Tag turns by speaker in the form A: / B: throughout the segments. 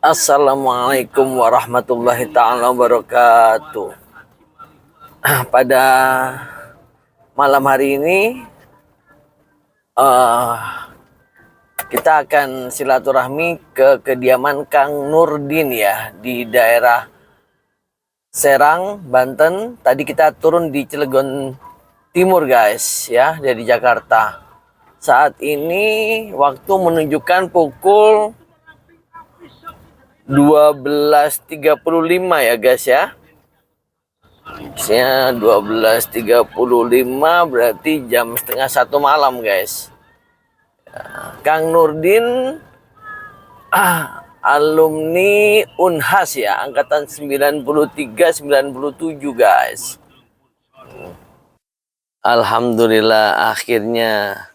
A: Assalamualaikum warahmatullahi ta'ala wabarakatuh. Pada malam hari ini kita akan silaturahmi ke kediaman Kang Nurdin ya, di daerah Serang, Banten. Tadi kita turun di Cilegon Timur guys ya, dari Jakarta. Saat ini waktu menunjukkan pukul 12.35 ya guys ya. Maksudnya 12.35 berarti jam setengah 1 malam guys. Kang Nurdin alumni Unhas ya, angkatan 93-97 guys. Alhamdulillah akhirnya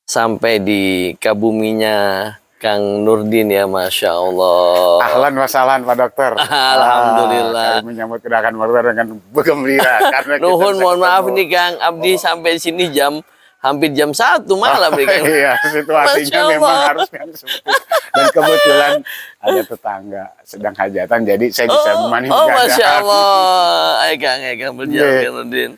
A: sampai di kabuminya Kang Nurdin ya, Masya Allah.
B: Ahlan wa sahlan Pak Dokter.
A: Alhamdulillah.
B: Kami menyambut kedatangan Dokter dengan bergembira.
A: Nuhun mohon maaf nih Kang, Abdi sampai sini hampir jam 1 malam nih Kang.
B: Iya, situasinya memang harus yang sempit. Dan kebetulan ada tetangga sedang hajatan, jadi saya bisa menemani.
A: Masya Allah. Ayo Kang berjalan Kang Nurdin.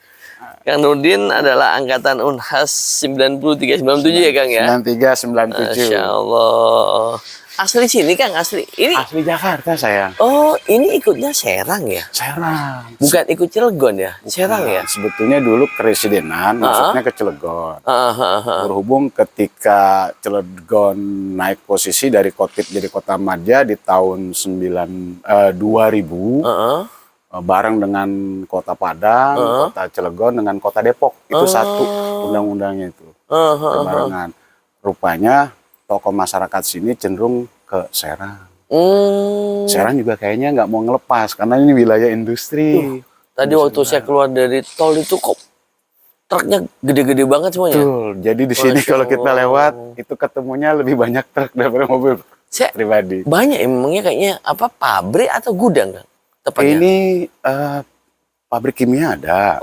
A: Kang Nurdin adalah angkatan Unhas 93-97 ya Kang ya?
B: 93-97.
A: Masya Allah. Asli sini Kang, asli. Ini
B: asli Jakarta saya.
A: Oh, ini ikutnya Serang ya?
B: Serang.
A: Bukan ikut Cilegon ya?
B: Bukan.
A: Serang ya?
B: Sebetulnya dulu keresidenan, maksudnya ke Cilegon. Berhubung ketika Cilegon naik posisi dari Kotit jadi Kota Madya di tahun 2000. Bareng dengan Kota Padang, Kota Cilegon dengan Kota Depok. Itu satu undang-undangnya itu. Barengan. Rupanya tokoh masyarakat sini cenderung ke Serang. Serang juga kayaknya nggak mau ngelepas karena ini wilayah industri.
A: Tadi waktu saya keluar dari tol itu kok truknya gede-gede banget semuanya.
B: Betul. Jadi di sini kalau kita lewat itu ketemunya lebih banyak truk daripada mobil pribadi.
A: Banyak emangnya kayaknya apa, pabrik atau gudang Kang? Tepatnya.
B: Ini pabrik kimia ada.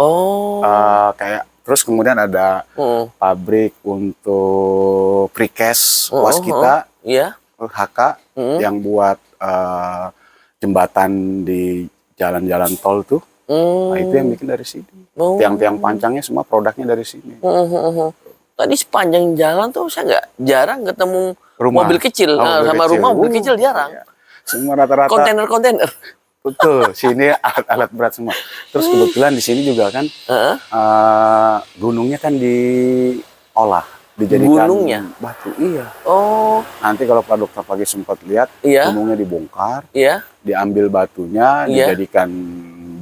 B: Kayak terus kemudian ada pabrik untuk precast waskita, HK yang buat jembatan di jalan-jalan tol tuh. Nah, itu yang bikin dari sini. Tiang-tiang pancangnya semua produknya dari sini.
A: Tadi sepanjang jalan tuh saya jarang ketemu mobil kecil, mobil kecil jarang.
B: Ya. Semua rata-rata
A: kontainer.
B: Betul, sini alat-alat berat semua. Terus kebetulan di sini juga kan gunungnya kan diolah, dijadikan batu. Iya. Nanti kalau Pak Dokter pagi sempat lihat, gunungnya dibongkar, diambil batunya, dijadikan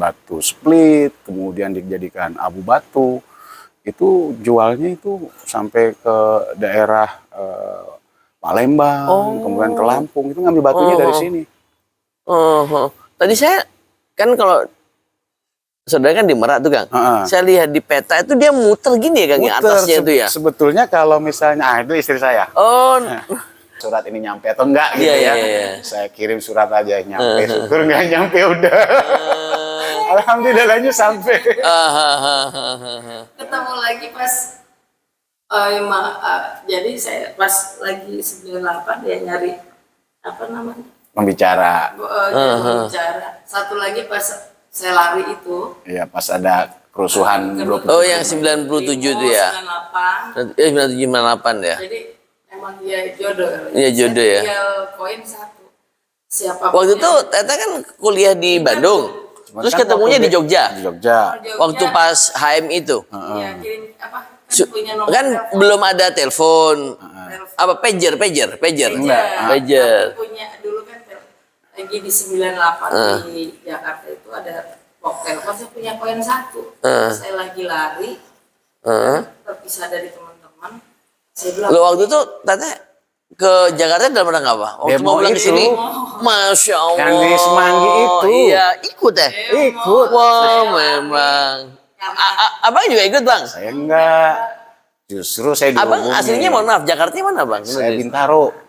B: batu split, kemudian dijadikan abu batu. Itu jualnya itu sampai ke daerah Palembang, kemudian ke Lampung, itu ngambil batunya dari sini.
A: Tadi saya kan kalau saudara kan di Merak tuh Kang, saya lihat di peta itu dia muter gini ya Kang, yang atasnya itu ya.
B: Sebetulnya kalau misalnya, itu istri saya. Surat ini nyampe atau enggak gitu ya. Saya kirim surat aja, nyampe, syukur nggak nyampe udah. Alhamdulillahnya sampai.
C: Ketemu lagi pas, jadi saya pas lagi 98 dia nyari apa namanya?
B: Membicara.
C: Membicara. Satu lagi pas saya lari itu.
B: Iya, pas ada kerusuhan 27.
A: Yang 97 itu ya. 98. 97-98 ya.
C: Jadi emang dia jodoh.
A: Iya jodoh ya.
C: Tinggal koin satu. Siapa
A: waktu itu Teta kan kuliah di Bandung. Terus ketemunya di Jogja.
B: Di Jogja.
A: Waktu pas HM itu.
C: Iya, kirim apa?
A: Kan belum ada telepon. Apa pager.
C: Pager. Punya dulu kan lagi di 98 di Jakarta itu ada telepon, saya punya koin satu. Saya lagi lari, terpisah dari teman-teman. Saya bilang,
A: waktu itu Tete ke Jakarta dalam rangka apa? Waktu mau pulang ke sini, Masya Allah.
B: Yang di Semanggi itu.
A: Iya, ikut ya?
B: Ikut.
A: Wow, memang. Abang juga ikut Bang?
B: Saya enggak. Justru saya
A: Abang aslinya mohon maaf, Jakarta mana Bang?
B: Saya Bintaro.
A: Bintaro.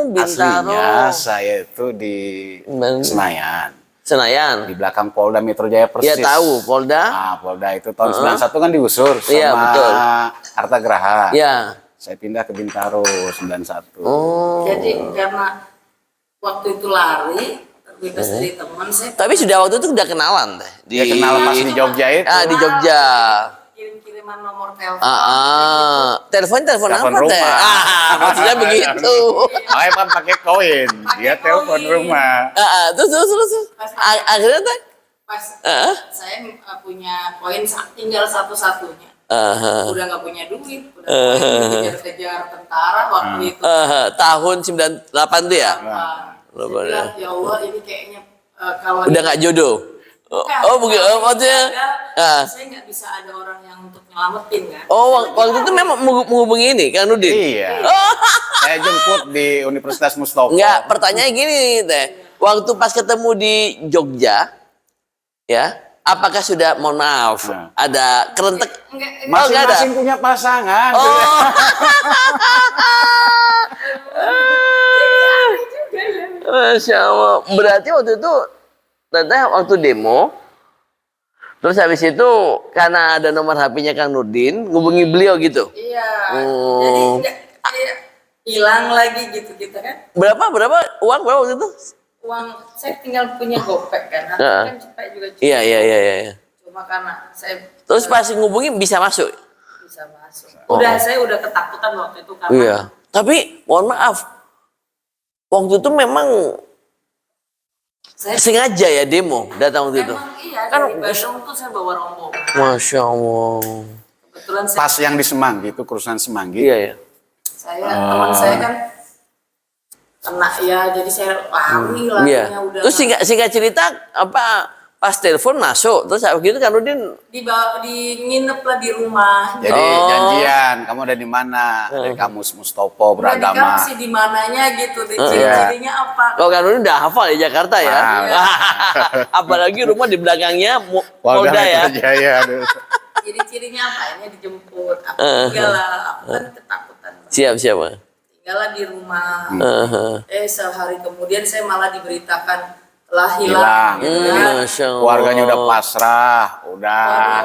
B: Aslinya saya itu di Senayan. Di belakang Polda Metro Jaya persis.
A: Iya tahu, Polda.
B: Polda itu tahun 91 kan digusur sama Harta Graha.
A: Iya.
B: Saya pindah ke Bintaro 91.
C: jadi karena waktu itu lari terbebas dari teman saya.
A: Tapi sudah waktu itu udah kenalan teh.
B: Dia kenalan pas di Jogja itu.
A: Di Jogja.
C: Kirim-kiriman nomor telepon.
A: Telepon apa teh? Maksudnya begitu.
B: Emang pakai koin. Dia telepon rumah.
A: Terus. Akhirnya teh.
C: Pas saya punya koin tinggal satu-satunya. Udah nggak punya duit, udah dikejar-kejar tentara waktu itu.
A: Tahun 98 tuh ya?
C: Saya bilang, ya Allah ini kayaknya kalau
A: udah nggak jodoh. Begitu. Maksudnya
C: saya nggak bisa ada orang yang untuk nyelamatin kan.
A: Waktu itu memang menghubungi ini Kang Nurdin.
B: Iya. Saya jemput di Universitas Mustopo.
A: Enggak, pertanyaannya gini teh. Waktu pas ketemu di Jogja, ya, apakah sudah, mohon maaf, ada kerentek?
B: Masing-masing punya pasangan.
A: Masya Allah. Berarti waktu itu, teteh waktu demo, terus habis itu karena ada nomor HP-nya Kang Nurdin, ngubungi beliau gitu?
C: Iya. Jadi hilang lagi gitu kita kan.
A: Berapa? Uang berapa waktu itu?
C: Uang saya tinggal punya gopek kan. Kan cepet juga.
A: Iya.
C: Cuma karena saya.
A: Terus pas ngubungi bisa masuk?
C: Bisa masuk. Saya udah ketakutan waktu itu karena.
A: Iya. Tapi mohon maaf, waktu itu memang saya sengaja ya demo datang waktu itu.
C: Iya. Kan dari Bandung tuh saya bawa rombongan.
A: Masya Allah.
C: Kebetulan
B: pas yang di Semanggi itu kerusuhan Semanggi.
A: Iya.
C: Teman saya kan kena ya, jadi saya lari larinya udah.
A: Terus singkat cerita apa? Pas telepon masuk, terus begitu kan Nurdin
C: nginep lah di rumah.
B: Jadi janjian, kamu ada di mana? Ada Kamus Mustopo beragama.
C: Dikasih di mananya gitu, ciri-cirinya apa?
A: Kalau kan Nurdin udah hafal di Jakarta ya. Apalagi rumah di belakangnya Polda ya.
C: Ciri-cirinya apa? Ini dijemput. Aku tinggal lah, aku kan ketakutan.
A: Siap.
C: Tinggal lah di rumah. Sehari kemudian saya malah diberitakan telah hilang.
B: Keluarganya udah pasrah, udah.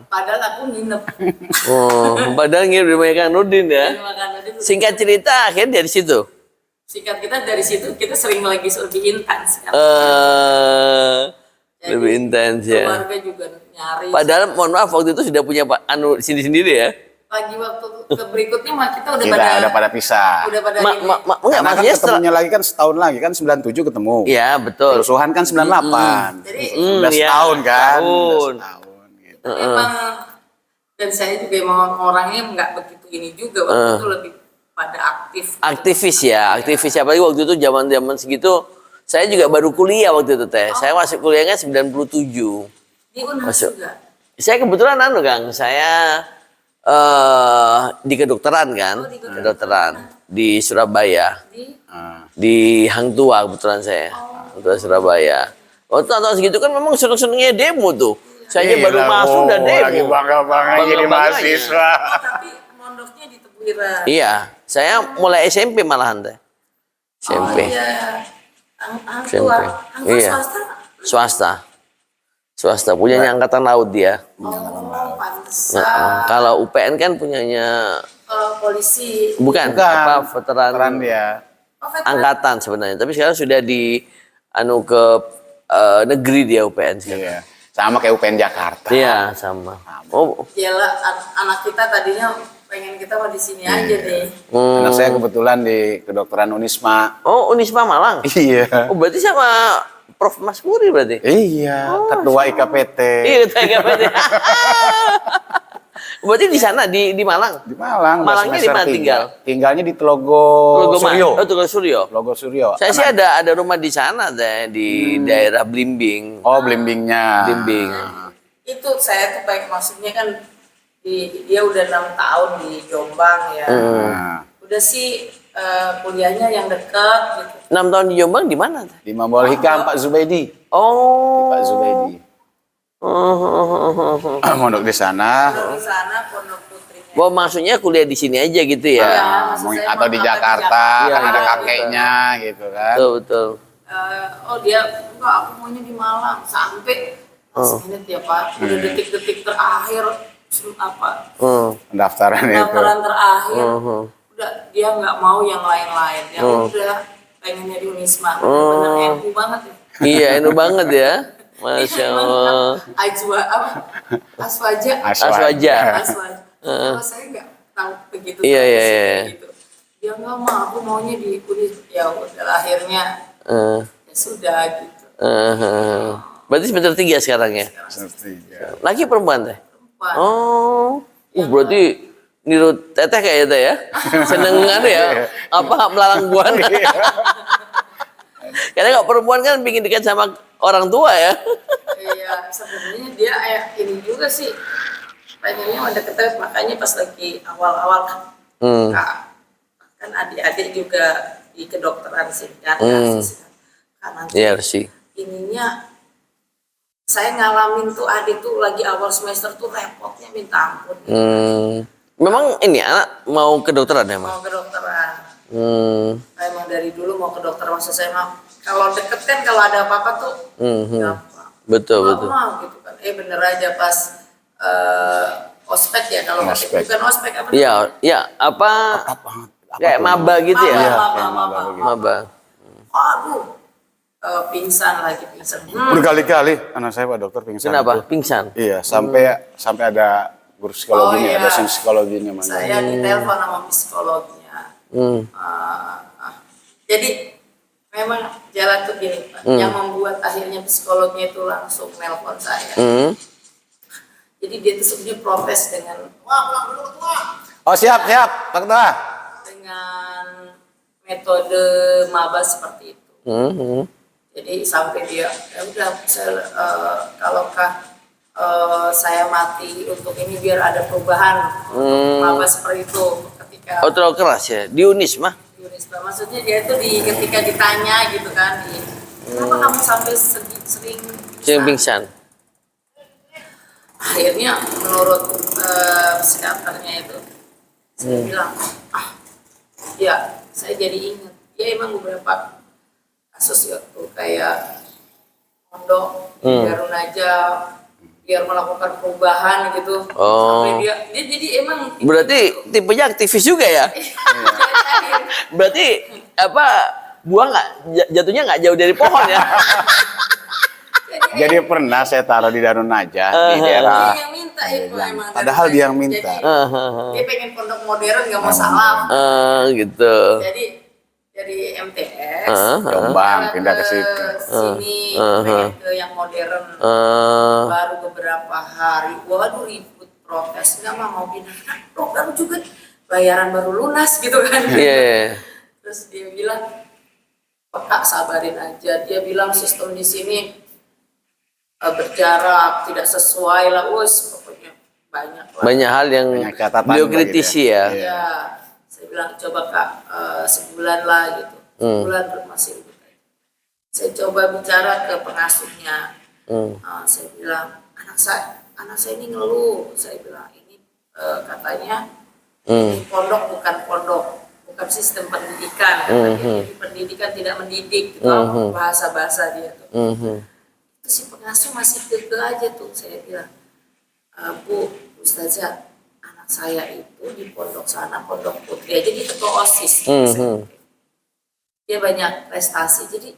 C: Padahal aku nginep.
A: Padahal nginep di rumah Kang Nurdin ya. Singkat cerita akhirnya dari situ.
C: Kita sering lagi lebih intens kan.
A: Lebih intens ya.
C: Keluarga juga nyari.
A: Padahal mohon maaf waktu itu sudah punya Pak Anu sendiri ya.
C: Lagi waktu berikutnya mah kita udah
B: pada pisah.
C: Udah pada
B: karena kan ketemunya lagi kan setahun lagi kan 97 ketemu.
A: Iya betul.
B: Kerusuhan kan 98.
C: Jadi
B: udah setahun kan.
A: Setahun
C: gitu. Memang dan saya juga emang orangnya nggak begitu ini juga waktu itu lebih pada aktivis ya. Apalagi waktu itu zaman segitu saya juga baru kuliah waktu itu teh. Saya masuk kuliahnya 97. Di Unhas juga.
A: Saya kebetulan Kang, saya di kedokteran kan, kedokteran di Surabaya, di Hang Tua kebetulan saya, kebetulan Surabaya. Waktu tahun segitu kan memang seneng-senengnya demo tuh. Saya baru masuk dan demo.
B: Lagi bangga jadi mahasiswa.
C: Tapi mondoknya di Tebuiran.
A: Iya, saya mulai SMP malahan teh. SMP.
C: Hang Tua. Hang Tua
A: Swasta punyanya Angkatan Laut dia.
C: Pantesan.
A: Kalau UPN kan punyanya
C: polisi.
A: Bukan. Veteran
B: dia.
A: Angkatan sebenarnya. Tapi sekarang sudah di ke negeri dia UPN sekarang.
B: Iya. Sama kayak UPN Jakarta.
A: Iya, sama.
C: Iyalah anak kita tadinya pengen kita mau di sini aja deh.
B: Anak saya kebetulan di kedokteran Unisma.
A: Unisma Malang.
B: Iya.
A: Berarti sama Prof. Mas Puri berarti?
B: Iya, ketua IKPT.
A: Iya, ketua IKPT. Berarti di sana, di Malang?
B: Di Malang.
A: Malangnya di mana tinggal?
B: Tinggalnya di Telogo Suryo.
A: Telogo Suryo.
B: Telogo Suryo.
A: Saya sih ada rumah di sana deh, di daerah Blimbing.
B: Oh, Blimbingnya.
A: Blimbing.
C: Itu saya tuh baik maksudnya kan dia udah 6 tahun di Jombang ya. Udah sih kuliahnya yang dekat gitu.
A: 6 tahun di Jombang di mana?
B: Di Mambol Hikam, Pak Zubaidi.
A: Oh.
B: Di Pak Zubaidi. Mondok di sana.
C: Pondok putrinya.
A: Wah, maksudnya kuliah di sini aja gitu ya?
B: Atau di Jakarta, kan ada kakeknya gitu kan.
A: Betul.
C: Dia enggak, aku maunya di Malang. Sampai menit ya Pak, udah detik-detik terakhir
B: pendaftaran itu.
C: Pendaftaran terakhir. Udah dia nggak mau yang lain-lain. Udah pengennya di Unisma. Benar-benar NU banget ya.
A: Iya, NU banget ya. Masya Allah.
C: Aswaja. Kalau saya nggak tahu begitu.
A: Iya.
C: Gitu. Dia nggak mau, aku maunya di Unisma. Ya udah akhirnya ya sudah gitu.
A: Berarti semester 3 sekarang ya?
B: Semester 3.
A: Laki perempuan teh?
C: Perempuan.
A: Oh, berarti niru teteh kayak itu ya? Seneng kan ya? Apa melalang buana? Karena kalau perempuan kan bikin dekat sama orang tua ya?
C: Iya, sebenarnya dia ini juga sih pengennya deket, makanya pas lagi awal-awal kan adik-adik juga di kedokteran sih kan karena
A: sih.
C: Ininya saya ngalamin tuh adik tuh lagi awal semester tuh repotnya minta ampun.
A: Memang ini anak mau kedokteran ya, Mas?
C: Mau kedokteran. Saya emang dari dulu mau kedokteran, maksud saya mah kalau deket kan kalau ada apa-apa tuh gampang.
A: Betul.
C: Mau gitu kan. Bener aja pas ospek ya, kalau bukan ospek apa?
A: Iya, apa kayak maba gitu ya? Maba.
C: Aduh, pingsan.
B: Berkali-kali anak saya Pak Dokter pingsan.
A: Kenapa? Pingsan?
B: Iya, sampai ada guru psikologinya, dosen psikologinya mana.
C: Saya ditelepon sama psikologinya. Jadi memang jalan tuh gini, Pak. Yang membuat akhirnya psikolognya itu langsung nelpon saya. Jadi dia tuh sebenarnya protes dengan pulang dulu ketua.
B: Oh siap Pak Ketua.
C: Dengan metode maba seperti itu. Jadi sampai dia ya udah saya mati untuk ini biar ada perubahan untuk maba seperti itu ketika.
A: Oh terlalu keras ya di Unisma?
C: Di Unisma, maksudnya dia itu ketika ditanya gitu kan kenapa kamu sampai sering
A: pingsan?
C: Akhirnya menurut psikiaternya itu saya bilang ya saya jadi ingat ya emang beberapa kasus ya tuh kayak pondok Garunaja biar melakukan perubahan gitu. Sampai dia jadi emang
A: berarti tipenya aktivis juga ya? Berarti apa buah nggak jatuhnya nggak jauh dari pohon ya?
B: Jadi pernah saya taruh di Darun Najah di daerah.
C: Dia yang minta itu emang.
B: Padahal dia yang minta.
C: Dia pengen pondok modern nggak mau salam.
A: Gitu.
C: Jadi dari MTS
B: Jombang pindah ke situ.
C: Sini pengen ke yang modern. Baru beberapa hari, waduh ribut protes nggak mau pindah. Baru juga bayaran baru lunas gitu kan. Terus dia bilang, Kak sabarin aja. Dia bilang sistem di sini berjarak tidak sesuai lah, pokoknya banyak lah.
A: Banyak hal yang beliau kritisi ya.
C: Iya, saya bilang coba Kak sebulan lah gitu, sebulan masih gitu. Saya coba bicara ke pengasuhnya, saya bilang anak saya ini ngeluh, saya bilang ini katanya ini pondok bukan sistem pendidikan, katanya ini pendidikan tidak mendidik, gitu, bahasa dia tuh. Si pengasuh masih keke aja tuh, saya bilang Bu Ustazah, anak saya itu di pondok sana, pondok putri aja di ketua OSIS dia banyak prestasi, jadi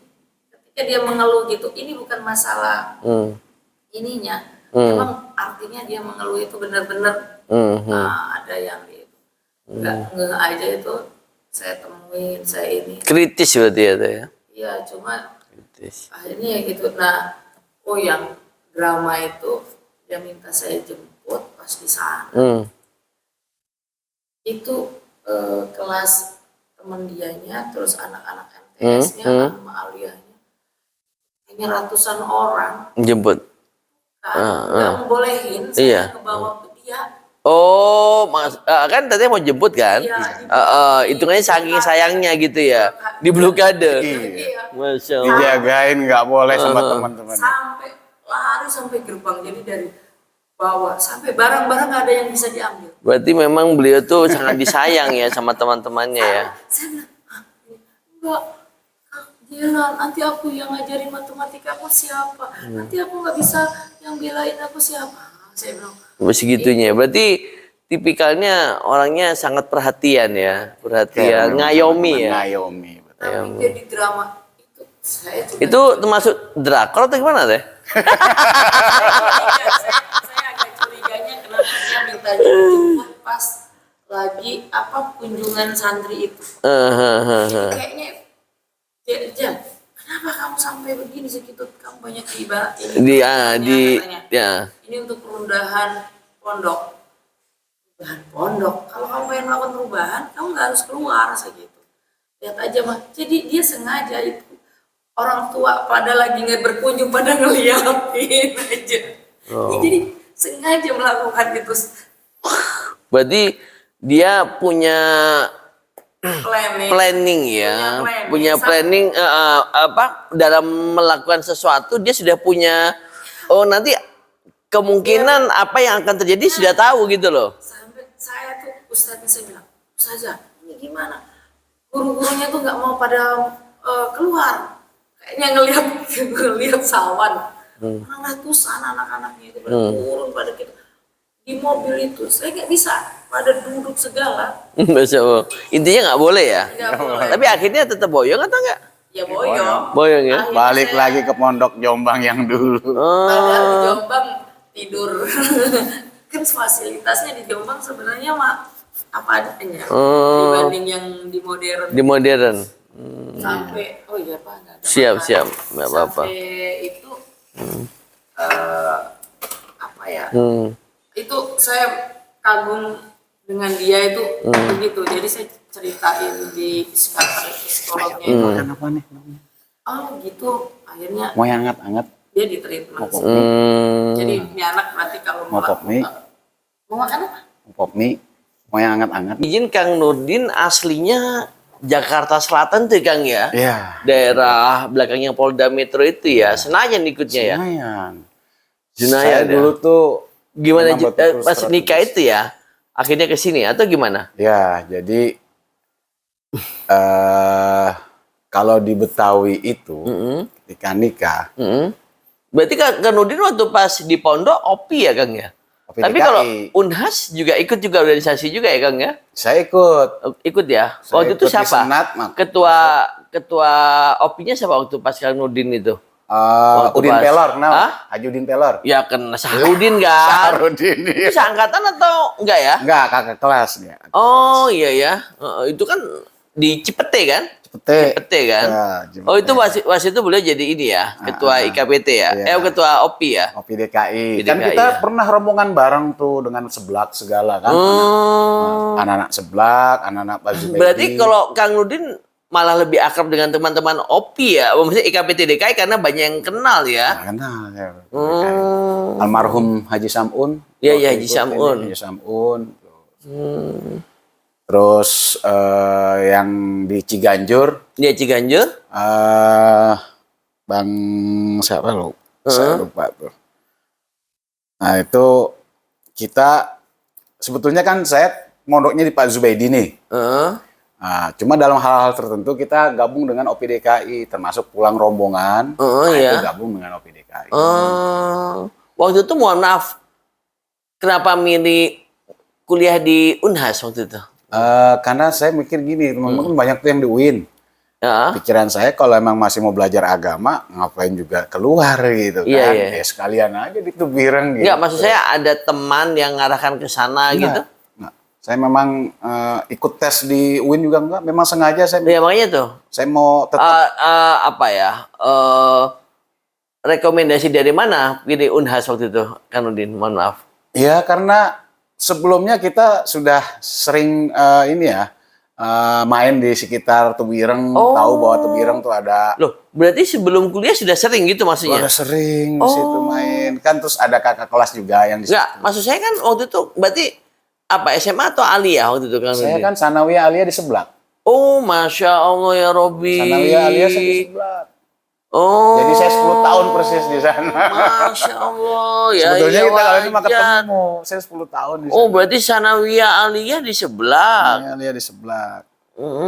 C: ketika dia mengeluh gitu, ini bukan masalah ininya, memang artinya dia mengeluh itu benar-benar ada yang gitu nggak aja itu saya temuin, saya ini
A: kritis berarti ya?
C: Iya, cuma akhirnya ya gitu. Nah, yang drama itu dia minta saya jemput pas di sana. Itu kelas teman dianya, terus anak-anak MTS-nya sama Aliahnya. Ini ratusan orang.
A: Jemput.
C: Nggak membolehin saya ngebawa dia.
A: Oh, kan tadi mau jemput kan? Hitungannya saking sayangnya gitu ya, di blokade. Masya Allah.
B: Dijagain nggak boleh sama teman-teman.
C: Sampai lari sampai gerbang, jadi dari bawah sampai barang-barang nggak ada yang bisa diambil.
A: Berarti memang beliau tuh sangat disayang ya sama teman-temannya ya.
C: Saya bilang enggak, nanti aku yang ngajarin matematika aku siapa? Nanti aku nggak bisa yang belain aku siapa? Saya bilang
A: segitunya. Berarti tipikalnya orangnya sangat perhatian ya, ngayomi ya.
B: Ngayomi.
C: Tapi jadi drama itu saya juga
A: Itu termasuk drakor atau gimana teh?
C: saya agak curiganya kenapa dia minta dijemput pas lagi kunjungan santri itu. Jadi kayaknya Jan, kenapa kamu sampai begini segitu? Kamu banyak ibadah ini untuk perundahan pondok. Kalau kamu pengen melakukan perubahan, kamu nggak harus keluar segitu. Lihat aja mah. Jadi dia sengaja itu orang tua pada lagi nggak berkunjung pada ngeliatin aja. Jadi sengaja melakukan itu.
A: Berarti dia punya planning ya, punya planning dalam melakukan sesuatu dia sudah punya nanti kemungkinan apa yang akan terjadi sudah tahu gitu loh.
C: Sampai saya tuh ustadznya saya bilang, Ustazah ini gimana? Guru-gurunya tuh nggak mau pada keluar, kayaknya ngelihat sawan. Ratusan anak-anaknya itu pada turun pada kita di mobil itu, saya nggak bisa pada duduk segala.
A: Masya Allah. Intinya nggak boleh ya?
C: Nggak boleh.
A: Tapi akhirnya tetap boyong atau enggak?
C: Ya boyong.
A: Boyong ya?
C: Akhirnya
B: Balik lagi ke Pondok Jombang yang dulu.
C: Padahal di Jombang tidur. Kan fasilitasnya di Jombang sebenarnya mah apa adanya dibanding yang di modern.
A: Di modern.
C: Sampai oh iya Pak, nggak ada
A: Siap,
C: masalah.
A: siap. Nggak apa-apa.
C: Sampai itu itu saya kagum dengan dia itu begitu. Jadi saya ceritain di psikolognya itu.
B: Makan apa nih?
C: Oh gitu. Akhirnya
B: Mau yang hangat-hangat?
C: dia di treatment. Jadi ini anak berarti kalau
B: Mau pop mie?
C: mau makan apa?
B: Mau pop mie? Mau yang hangat-hangat?
A: Izin Kang Nurdin aslinya Jakarta Selatan tuh Kang ya?
B: Iya.
A: Daerah belakangnya Polda Metro itu ya, Senayan ikutnya ya?
B: Saya dulu tuh
A: gimana
B: memang betul
A: pas
B: strategis.
A: nikah itu ya? Akhirnya ke sini atau gimana?
B: Ya, jadi kalau di Betawi itu ketika nikah,
A: Berarti Kang Nurdin waktu pas di pondok OPI ya Kang ya?
B: OPI
A: Tapi
B: DKI.
A: kalau Unhas juga ikut juga organisasi juga ya Kang ya?
B: saya ikut.
A: Ikut ya?
B: Saya
A: Waktu itu
B: ikut di
A: siapa?
B: Senat, Mak.
A: Ketua OPI-nya siapa waktu pas Kang Nurdin itu? Waktu
B: Udin
A: pas-
B: Pelor, kenal?
A: Hah?
B: Haji Udin Pelor.
A: Ya kan Sahrudin kan?
B: Sahrudin, iya.
A: Itu seangkatan atau enggak ya?
B: Enggak, kakak kelas dia.
A: Oh iya ya. Itu kan di Cipete kan? Cipete kan?
B: Ya, Cipete.
A: Oh itu wasit itu boleh jadi ini ya, ketua IKPT ya?
B: Iya.
A: Ketua OPI ya?
B: OPI DKI.
A: OPI
B: Kan
A: DKI,
B: kita
A: ya.
B: pernah rombongan bareng tuh dengan seblak segala kan.
A: Oh.
B: Anak-anak seblak, anak-anak Pak Zubaidi.
A: Berarti kalau Kang Nurdin malah lebih akrab dengan teman-teman OPI ya? Maksudnya IKPT DKI karena banyak yang kenal ya?
B: Nah, kenal ya.
A: Oh.
B: Almarhum Haji Samun.
A: Iya, iya,
B: Waktu
A: Haji
B: ikut
A: Samun.
B: ini, Haji Samun. Terus yang di Ciganjur,
A: Dia Ciganjur?
B: Bang siapa lo? Saya lupa tuh. Nah itu kita sebetulnya kan saya mondoknya di Pak Zubaidi nih. Nah, cuma dalam hal-hal tertentu kita gabung dengan OPI DKI, termasuk pulang rombongan.
A: Iya.
B: Itu gabung dengan OPI DKI.
A: Waktu itu mohon maaf, kenapa milih kuliah di Unhas waktu itu?
B: Karena saya mikir gini, teman-teman banyak tuh yang di UIN.
A: Ya.
B: Pikiran saya kalau emang masih mau belajar agama, ngapain juga keluar gitu
A: Iya,
B: kan.
A: iya.
B: Ya sekalian aja di Tubireng gitu.
A: Enggak, maksud saya ada teman yang ngarahkan ke sana gitu?
B: Enggak. Saya memang ikut tes di UIN juga enggak, memang sengaja saya
A: Ya makanya tuh,
B: saya mau tetap
A: apa ya, rekomendasi dari mana pilih Unhas waktu itu, Kang Nurdin? Mohon maaf.
B: ya karena sebelumnya kita sudah sering main di sekitar Tubireng, tahu bahwa Tubireng tuh ada.
A: Loh, berarti sebelum kuliah sudah sering gitu maksudnya?
B: Udah sering di situ main. Kan terus ada kakak kelas juga yang di situ.
A: Enggak, maksud saya kan waktu itu berarti apa SMA atau aliyah waktu itu Kang
B: Saya
A: Nurdin?
B: kan Sanawiyah Aliyah di Seblak.
A: Oh, Masya Allah ya Robbi.
B: Sanawiyah Aliyah saya di Seblak.
A: Oh.
B: Jadi saya 10 tahun persis di sana.
A: Masya Allah ya.
B: Sebetulnya
A: ya,
B: kita kali ini mah
A: wajar.
B: ketemu. Saya 10 tahun di sana.
A: Oh, berarti Sanawiyah Aliyah di sebelah.
B: Sanawiyah Aliyah di Seblak.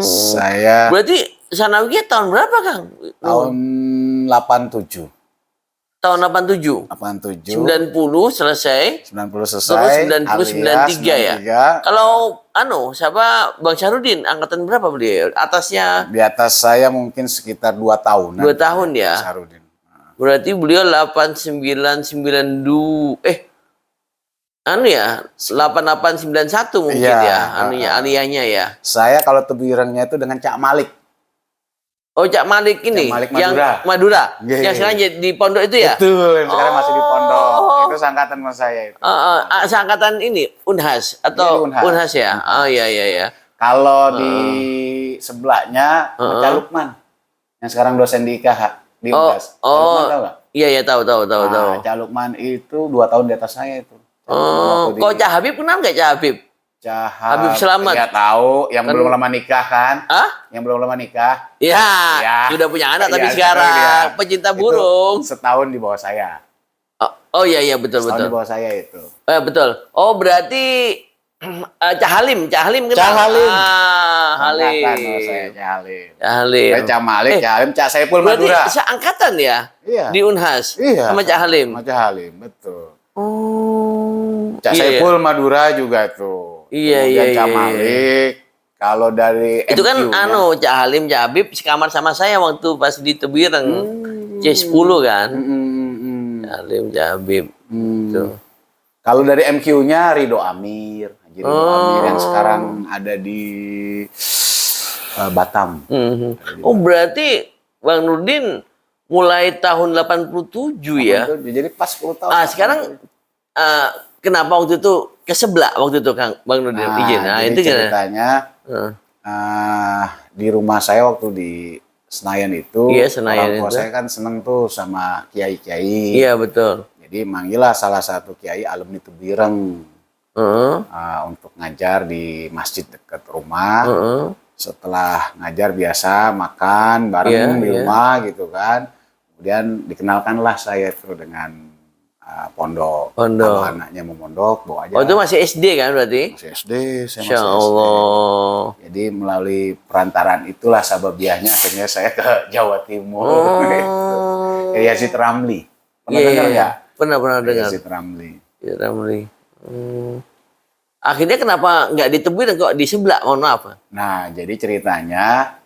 B: Saya
A: Berarti Sanawiyah tahun berapa, Kang?
B: tahun 87.
A: Tahun 87.
B: 87.
A: 90 selesai.
B: 90 selesai.
A: Terus 90 93 ya.
B: 93.
A: Kalau siapa Bang Syahrudin angkatan berapa beliau? Atasnya
B: Di atas saya mungkin sekitar 2 tahun.
A: 2 tahun ya.
B: Syahrudin.
A: Berarti beliau 8992 8891 mungkin ya, aliyahnya ya.
B: Saya kalau tebirengnya itu dengan Cak Malik.
A: Oh, Cak Malik ini,
B: Cak Malik
A: yang Madura, yang sekarang jadi di pondok itu ya?
B: Betul, yang sekarang masih di pondok. Itu seangkatan sama saya itu.
A: Seangkatan ini, Unhas atau Unhas ya? Oh iya.
B: Kalau di sebelahnya, Cak Lukman, yang sekarang dosen di IKH, di Unhas. Cak Lukman tahu nggak?
A: Iya, tahu.
B: Cak Lukman itu 2 tahun di atas saya itu.
A: Kok Cak Habib kenal nggak Cak Habib? Habib Selamat.
B: Ya tahu, yang belum lama nikah kan? Yang belum lama nikah.
A: Ya, sudah punya anak tapi sekarang pecinta burung.
B: Setahun di bawah saya.
A: Oh iya betul.
B: Setahun di bawah saya itu.
A: Betul. Oh berarti Cak Halim kenal?
B: Cak Halim.
A: Halim.
B: Saya Cak Halim.
A: Saya
B: Cak Malik, Cak Halim, Cak Saiful
A: berarti
B: Madura.
A: Berarti seangkatan ya?
B: Iya.
A: Di Unhas?
B: Iya.
A: Sama Cak Halim?
B: Sama Cak Halim, betul. Cak
A: Saiful
B: Madura juga tuh.
A: Iya.
B: Cak Malik. Kalau dari
A: itu kan Cak Halim, Cak Habib sekamar sama saya waktu pas di Tebireng. C10 kan? Cak Halim, Cak Habib.
B: Kalau dari MQ-nya Ridho Amir. Ridho Amir yang sekarang ada di Batam.
A: Oh berarti Bang Nurdin mulai tahun 87 ya?
B: Jadi pas 10 tahun.
A: Sekarang kenapa waktu itu ke sebelah waktu itu Kang Bang Nurdin izin?
B: Itu ceritanya di rumah saya waktu di Senayan itu, orang tua saya kan seneng tuh sama kiai-kiai.
A: Iya betul.
B: Jadi manggillah salah satu kiai alumni Tebireng untuk ngajar di masjid dekat rumah. Setelah ngajar biasa makan bareng di rumah gitu kan. Kemudian dikenalkanlah saya itu dengan pondok. Kalau anaknya mau mondok, bawa aja.
A: Oh itu masih SD kan berarti?
B: Masih SD, saya
A: Masya Allah.
B: Jadi melalui perantaraan itulah sababiahnya akhirnya saya ke Jawa Timur. Ke Yazid Ramli. Pernah dengar nggak?
A: Pernah dengar.
B: Yazid Ramli.
A: Akhirnya kenapa nggak di Tebireng kok di sebelah? Mohon maaf.
B: Nah jadi ceritanya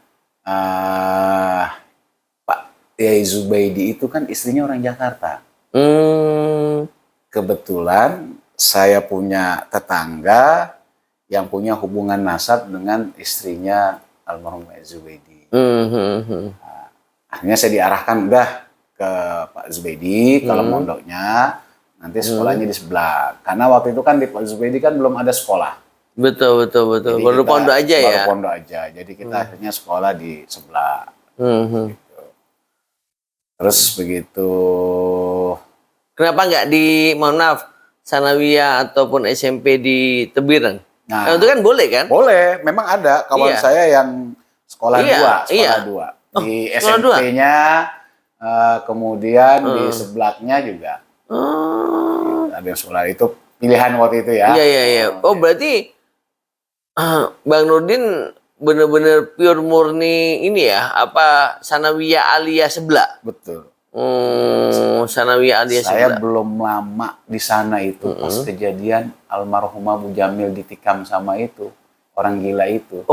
B: Pak Yai Zubaidi itu kan istrinya orang Jakarta. Kebetulan saya punya tetangga yang punya hubungan nasab dengan istrinya almarhum Zubaidi. Akhirnya saya diarahkan udah ke Pak Zubaidi kalau mondoknya nanti sekolahnya di sebelah. Karena waktu itu kan di Pak Zubaidi kan belum ada sekolah.
A: Betul. Jadi baru pondok aja ya.
B: Baru pondok aja. Jadi kita akhirnya sekolah di sebelah. Gitu. Terus begitu.
A: Kenapa nggak di, mohon maaf, Sanawiyah ataupun SMP di Tebireng? Nah, itu kan boleh kan?
B: Boleh, memang ada kawan saya yang sekolah dua. Di SMP-nya, kemudian di sebelahnya juga. Ada yang sekolah itu pilihan waktu itu ya.
A: Iya. Oh berarti Bang Nurdin benar-benar pure murni ini ya, Sanawiyah Aliyah sebelah?
B: Betul.
A: Sanawiyah Aliyah
B: saya
A: sebelah.
B: Belum lama di sana itu pas kejadian almarhumah Bu Jamil ditikam sama itu orang gila itu.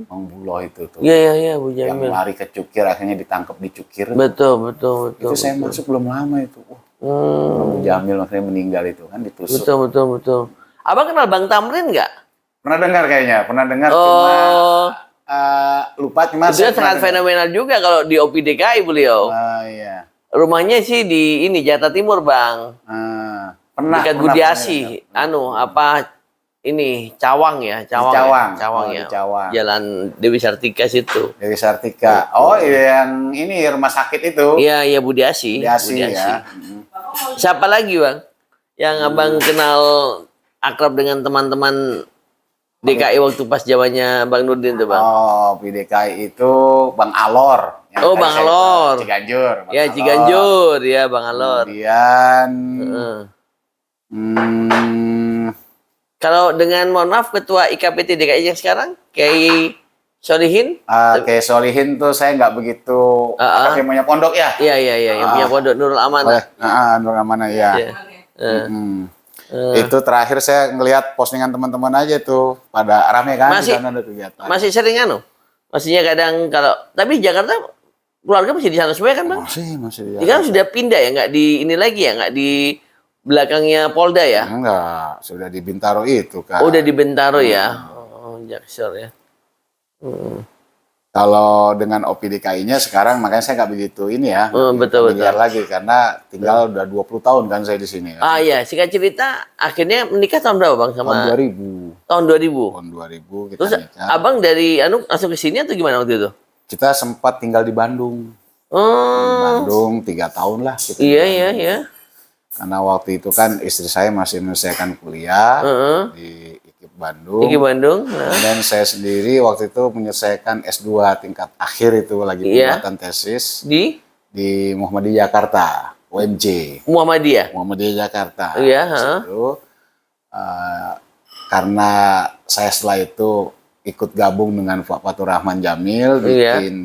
B: Bang Buloh itu tuh.
A: Iya Bu Jamil.
B: Yang lari ke Cukir akhirnya ditangkap di Cukir.
A: Betul.
B: Itu saya masuk belum lama itu. Bu Jamil akhirnya meninggal itu kan ditusuk.
A: Betul. Abang kenal Bang Tamrin nggak?
B: Pernah dengar kayaknya, cuma lupa cuma
A: itu sangat fenomenal juga kalau di OPDKI beliau.
B: Iya.
A: Rumahnya sih di ini Jakarta Timur, Bang.
B: Pernah.
A: Dekat Budiasi, ini Cawang ya. Jalan Dewi Sartika situ.
B: Dewi Sartika. Oh, yang ini rumah sakit itu.
A: Iya Budiasi.
B: Ya.
A: Siapa lagi, Bang? Yang Abang kenal akrab dengan teman-teman DKI waktu pas zamannya Bang Nurdin tuh, Bang.
B: Oh, PDKI itu Bang Alor.
A: Bang Alor.
B: Ciganjur.
A: Ciganjur, ya Bang Alor.
B: Kemudian
A: kalau dengan mohon maaf Ketua IKPT DKI yang sekarang, Kiai Solihin?
B: Kayak Solihin tuh saya nggak begitu. Apa yang punya pondok ya?
A: Iya, yang punya pondok Nurul Amanah.
B: Nurul Amanah ya. Itu terakhir saya ngelihat postingan teman-teman aja tuh pada rame kan di sana ada kegiatan.
A: Masih sering Maksudnya kadang kalau tapi Jakarta keluarga masih di sana semua kan, Bang?
B: Masih.
A: Kan sudah pindah ya, nggak di ini lagi ya, nggak di belakangnya Polda ya?
B: Enggak, sudah di Bintaro itu kan.
A: Oh, udah di Bintaro ya. Oh, Jaksel ya.
B: Kalau dengan OPDKI-nya sekarang makanya saya nggak begitu ini ya.
A: Betul.
B: Lagi karena tinggal udah 20 tahun kan saya di sini.
A: Iya, singkat cerita akhirnya menikah tahun berapa, Bang, sama?
B: Tahun 2000.
A: Tahun 2000.
B: Tahun 2000 kita
A: Terus
B: nikah.
A: Abang dari langsung ke sini atau gimana waktu itu?
B: Kita sempat tinggal di Bandung. Di Bandung 3 tahun lah kita.
A: Iya.
B: Karena waktu itu kan istri saya masih menyelesaikan kuliah di IKIP Bandung. Dan saya sendiri waktu itu menyelesaikan S2 tingkat akhir itu lagi pembuatan tesis di Muhammadiyah Jakarta, UMJ. Muhammadiyah Jakarta.
A: Iya.
B: Karena saya setelah itu ikut gabung dengan Pak Fatur Rahman Jamil bikin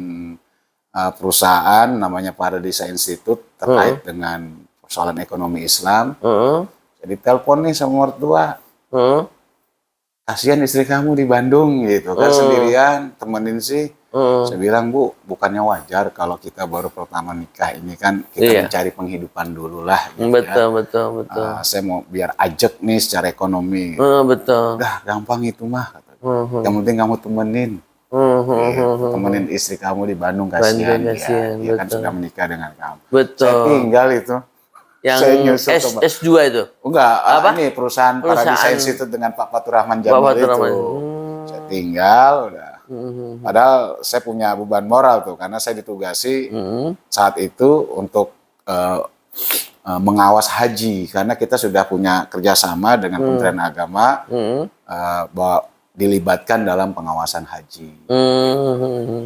B: perusahaan namanya Paradisa Institute terkait dengan persoalan ekonomi Islam. Jadi telepon nih sama mertua. Kasihan istri kamu di Bandung gitu kan sendirian, temenin sih. Saya bilang, Bu, bukannya wajar kalau kita baru pertama nikah ini kan kita mencari penghidupan dulu lah. Gitu
A: betul.
B: Saya mau biar ajak nih secara ekonomi.
A: Betul.
B: Udah gampang itu mah. Yang penting kamu temenin. Temenin istri kamu di Bandung, kasihan dia kan sudah menikah dengan kamu.
A: Betul.
B: Saya tinggal itu.
A: Yang S2 itu?
B: Enggak, ini perusahaan Paradisa Institute dengan Pak Fatur Rahman Jamil itu. Saya tinggal, udah. Padahal saya punya beban moral tuh, karena saya ditugasi saat itu untuk mengawas haji. Karena kita sudah punya kerjasama dengan Kementerian Agama bahwa dilibatkan dalam pengawasan haji.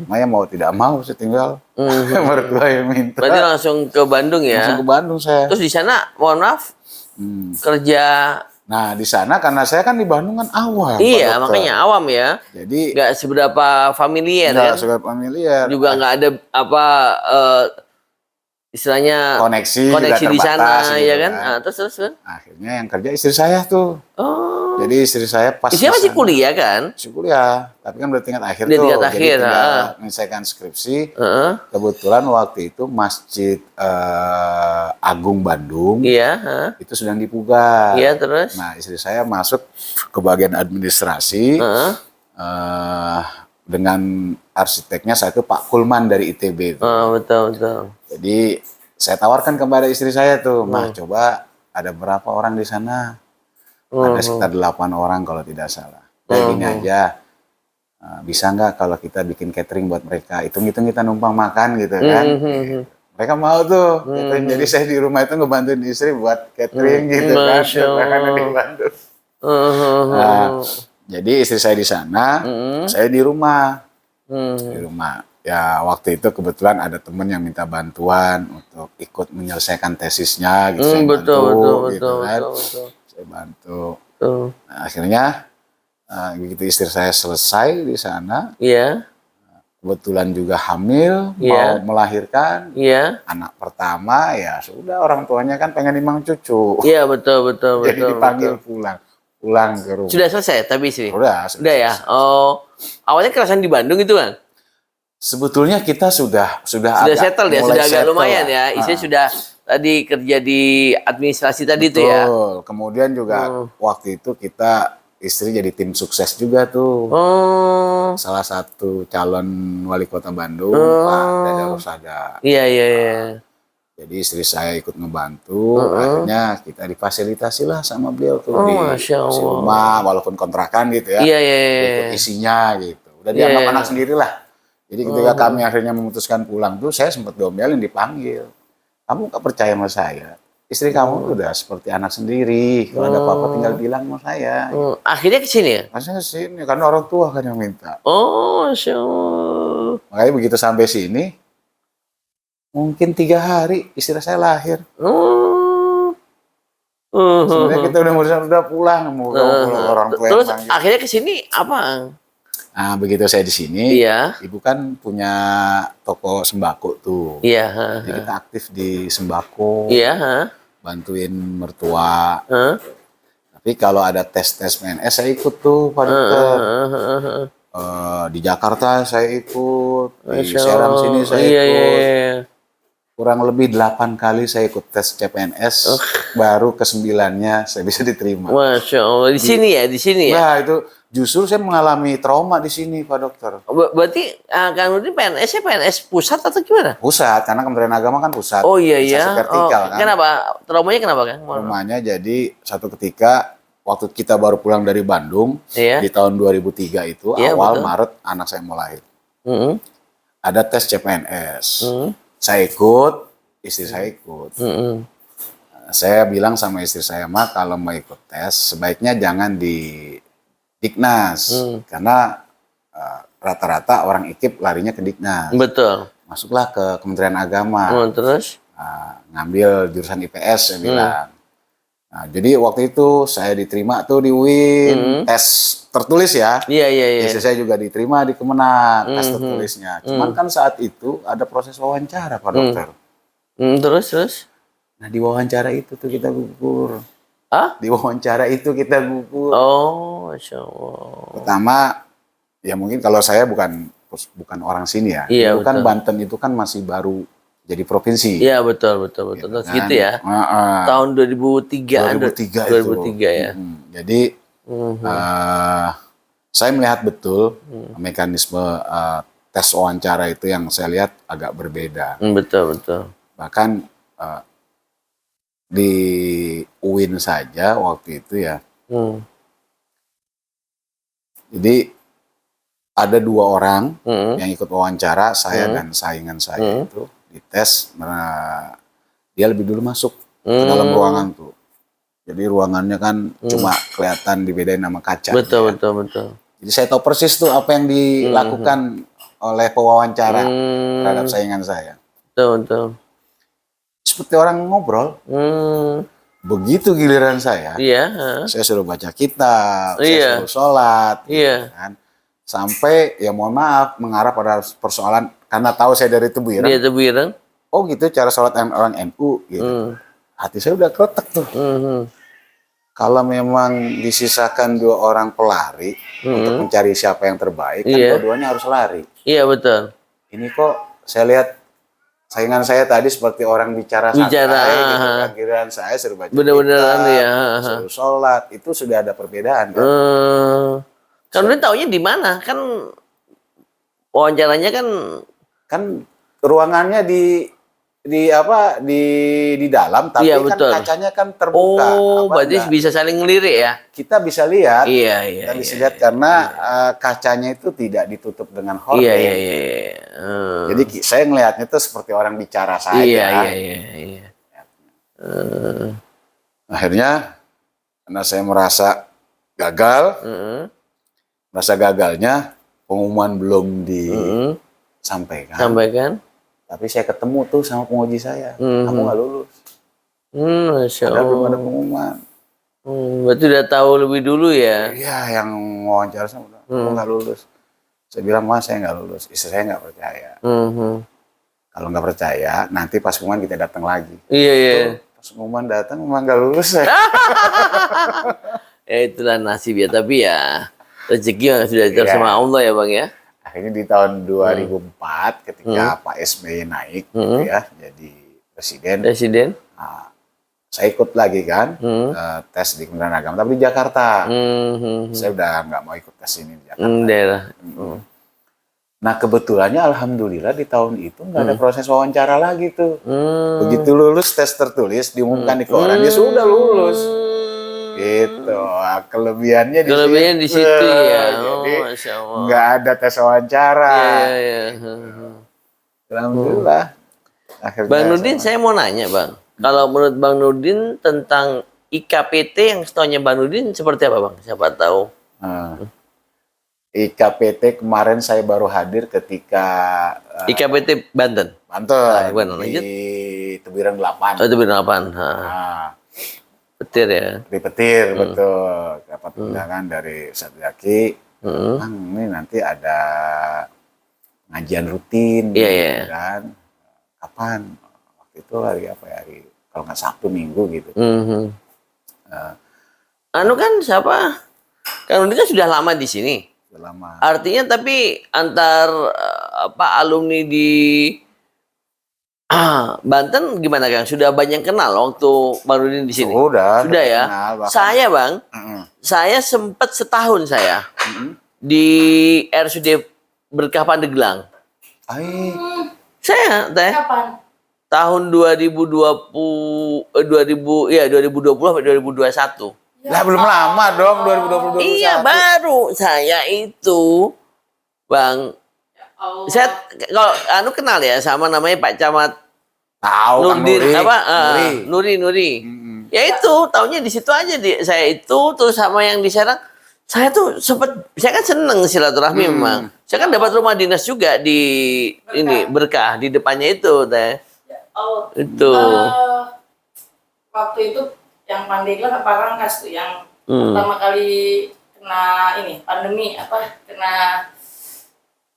B: Makanya mau tidak mau saya tinggal mertua yang minta.
A: Berarti langsung ke Bandung ya?
B: Langsung ke Bandung saya.
A: Terus di sana, mohon maaf, kerja.
B: Nah di sana karena saya kan di Bandung kan awam.
A: Iya, makanya awam ya.
B: Jadi
A: nggak seberapa familiar kan?
B: Nggak seberapa familiar.
A: Juga nggak ada apa istilahnya
B: koneksi
A: di sana
B: gitu
A: ya kan? Terus kan?
B: Akhirnya yang kerja istri saya tuh. Jadi istri saya pas
A: istri masih kuliah kan?
B: Masih kuliah, tapi kan udah tingkat akhir
A: tuh. Tingkat akhir,
B: jadi tinggal menyelesaikan skripsi. Kebetulan waktu itu Masjid Agung Bandung itu sedang dipugar.
A: Iya, terus?
B: Nah istri saya masuk ke bagian administrasi dengan arsiteknya saya itu Pak Kulman dari ITB.
A: Betul.
B: Jadi saya tawarkan kepada istri saya tuh, Mah coba ada berapa orang di sana? Ada sekitar 8 orang kalau tidak salah. Kayak gini aja, bisa nggak kalau kita bikin catering buat mereka? Hitung-hitung kita numpang makan gitu kan. Mereka mau tuh catering. Jadi saya di rumah itu ngebantuin istri buat catering gitu kan. Di Bandung. Jadi istri saya di sana, saya di rumah. Di rumah. Ya waktu itu kebetulan ada temen yang minta bantuan untuk ikut menyelesaikan tesisnya gitu. Saya bantu. Saya bantu. Nah, akhirnya begitu istri saya selesai di sana, kebetulan juga hamil, mau melahirkan anak pertama, ya sudah orang tuanya kan pengen nimang cucu.
A: Iya betul.
B: Jadi dipanggil pulang ke rumah.
A: Sudah selesai tapi sih.
B: Sudah
A: ya. Oh, awalnya kerasan di Bandung itu kan?
B: Sebetulnya kita sudah
A: agak settle ya, sudah agak lumayan ya. Istri sudah tadi kerja di administrasi tadi tuh ya.
B: Kemudian juga waktu itu kita istri jadi tim sukses juga tuh. Salah satu calon wali kota Bandung, Pak Dada Rosada.
A: Iya.
B: Jadi istri saya ikut ngebantu, akhirnya kita difasilitasi lah sama beliau tuh di rumah, walaupun kontrakan gitu ya. Ikut isinya gitu. Udah dianggap anak sendiri lah. Jadi ketika kami akhirnya memutuskan pulang tuh, saya sempat diomelin, dipanggil. Kamu gak percaya sama saya? Istri kamu udah seperti anak sendiri. Kalau ada apa-apa tinggal bilang sama saya.
A: Akhirnya ke sini ya?
B: Akhirnya ke sini, karena orang tua kan yang minta.
A: Masya Allah.
B: Makanya begitu sampai sini, mungkin 3 hari istri saya lahir. Sebenarnya kita udah pulang. Mau orang tua
A: terus
B: yang
A: akhirnya ke sini apa?
B: Nah, begitu saya di sini,
A: Iya.
B: ibu kan punya toko sembako tuh.
A: Iya.
B: Jadi kita aktif di sembako,
A: Iya.
B: bantuin mertua.
A: Hah?
B: Tapi kalau ada tes-tes PNS saya ikut tuh, Pak Dokter. Di Jakarta saya ikut, di Serang sini saya
A: Iya,
B: ikut.
A: iya, iya.
B: Kurang lebih 8 kali saya ikut tes CPNS, baru ke-9-nya saya bisa diterima.
A: Masya Allah. Di sini ya, di sini ya.
B: Nah, itu justru saya mengalami trauma di sini, Pak Dokter.
A: Berarti Kang Nurdin PNS-nya PNS pusat atau gimana?
B: Pusat, karena Kementerian Agama kan pusat.
A: Oh iya iya.
B: Instansi vertikal kan.
A: Kenapa? Traumanya kenapa Kang?
B: Traumanya jadi satu ketika waktu kita baru pulang dari Bandung,
A: Iya.
B: di tahun 2003 itu,
A: Iya,
B: awal
A: betul.
B: Maret anak saya mau lahir.
A: Mm-mm.
B: Ada tes CPNS.
A: Mm.
B: Saya ikut, istri saya ikut.
A: Mm-mm.
B: Saya bilang sama istri saya, "Ma, kalau mau ikut tes, sebaiknya jangan di Diknas." Karena rata-rata orang IKIP larinya ke Diknas.
A: Betul.
B: Masuklah ke Kementerian Agama.
A: Terus?
B: Ngambil jurusan IPS, saya bilang. Nah, jadi waktu itu saya diterima tuh di UIN, tes tertulis ya.
A: Iya, iya, iya.
B: Istri saya juga diterima di Kemenang, tes tertulisnya. Cuman kan saat itu ada proses wawancara, Pak Dokter.
A: Terus?
B: Nah, di wawancara itu tuh kita gugur.
A: Ah?
B: Di wawancara itu kita gugur.
A: Oh, Masya Allah.
B: Pertama, ya mungkin kalau saya bukan orang sini ya.
A: Iya,
B: itu kan
A: betul.
B: Banten itu kan masih baru jadi provinsi.
A: Iya, betul. Terus
B: kan?
A: gitu ya. Tahun 2003.
B: 2003 itu.
A: 2003 ya.
B: Jadi saya melihat betul mekanisme tes wawancara itu yang saya lihat agak berbeda.
A: Betul.
B: Bahkan di UIN saja waktu itu ya. Jadi ada 2 orang yang ikut wawancara, saya dan saingan saya itu dites. Dia lebih dulu masuk ke dalam ruangan tuh. Jadi ruangannya kan cuma kelihatan dibedain sama kaca.
A: Betul.
B: Jadi saya tahu persis tuh apa yang dilakukan oleh pewawancara terhadap saingan saya.
A: Betul.
B: Seperti orang ngobrol. Begitu giliran saya, saya suruh baca kitab, saya suruh sholat, gitu kan. Sampai ya mohon maaf mengarah pada persoalan karena tahu saya dari Tebuireng.
A: Dia Tebuireng.
B: Oh gitu cara sholat orang NU gitu. Hati saya udah kretek tuh. Kalau memang disisakan 2 orang pelari untuk mencari siapa yang terbaik, kan dua-duanya harus lari.
A: Iya betul.
B: Ini kok saya lihat saingan saya tadi seperti orang bicara santai, gitu kan. Giliran saya suruh baca
A: Bener-bener
B: kitab, suruh sholat, itu sudah ada perbedaan kan.
A: Kan udah taunya di mana? Kan wawancaranya kan
B: ruangannya di dalam, tapi kan kacanya kan terbuka.
A: Berarti bisa saling ngelirik ya?
B: Kita bisa lihat.
A: Iya.
B: Kita bisa lihat karena kacanya itu tidak ditutup dengan horden.
A: Iya.
B: Jadi saya ngelihatnya itu seperti orang bicara saja.
A: Iya.
B: Akhirnya karena saya merasa gagal, merasa gagalnya pengumuman belum disampaikan. Tapi saya ketemu tuh sama penguji saya, kamu nggak lulus.
A: Masya Allah.
B: Padahal belum ada pengumuman.
A: Berarti udah tahu lebih dulu ya?
B: Iya, yang wawancara saya udah, kamu nggak lulus. Saya bilang, Mas, saya nggak lulus. Istri saya nggak percaya. Kalau nggak percaya, nanti pas pengumuman kita datang lagi.
A: Iya.
B: Pas pengumuman datang, memang nggak lulus saya.
A: Ya itulah nasib ya, tapi ya rezeki yang sudah diatur sama Allah ya Bang ya.
B: Akhirnya di tahun 2004 ketika Pak SBY naik gitu ya, jadi presiden. Nah, saya ikut lagi kan tes di Kementerian Agama, tapi di Jakarta. Saya udah nggak mau ikut tes ini di Jakarta.
A: Daerah.
B: Nah kebetulannya alhamdulillah di tahun itu nggak ada proses wawancara lagi tuh. Begitu lulus tes tertulis diumumkan di koran, dia sudah lulus. Gitu. Kelebihannya
A: di situ ya.
B: Jadi
A: Masya Allah.
B: nggak ada tes wawancara.
A: Iya.
B: Alhamdulillah. Akhirnya
A: Bang Nurdin, saya mau nanya Bang. Kalau menurut Bang Nurdin tentang IKPT yang setahunya Bang Nurdin seperti apa Bang? Siapa tahu.
B: IKPT kemarin saya baru hadir ketika
A: IKPT Banten.
B: Di Tebuireng 8.
A: Oh, Tebuireng 8. Petir ya.
B: Di Petir, betul. Dapat undangan dari Ustadz Zaki. Kang, ini nanti ada pengajian rutin, gitu kan? Kapan? Waktu itu hari apa ya? Kalau nggak Sabtu Minggu gitu.
A: Anu kan siapa? Kang Nurdin kan sudah lama di sini.
B: Lama.
A: Artinya tapi antar alumni di Banten gimana Kang? Sudah banyak kenal waktu Bang Nurdin di sini? Sudah ya.
B: Kenal,
A: saya Bang, saya sempat setahun saya di RSUD Berkah Pandeglang. Saya
C: Kapan?
A: tahun 2020 sampai 2021.
B: Lah belum lama dong 2020.
A: Iya, baru saya itu Bang. Saya kalau kenal ya sama namanya Pak Camat Nurdin Nuri. Ya itu, tahunnya di situ aja saya itu terus sama yang di Serang. Saya tuh saya kan seneng silaturahmi memang. Saya kan dapat rumah dinas juga di Berkah di depannya itu teh. Itu.
C: Waktu itu yang Pandeglang apa Rangkas tuh yang pertama kali kena pandemi kena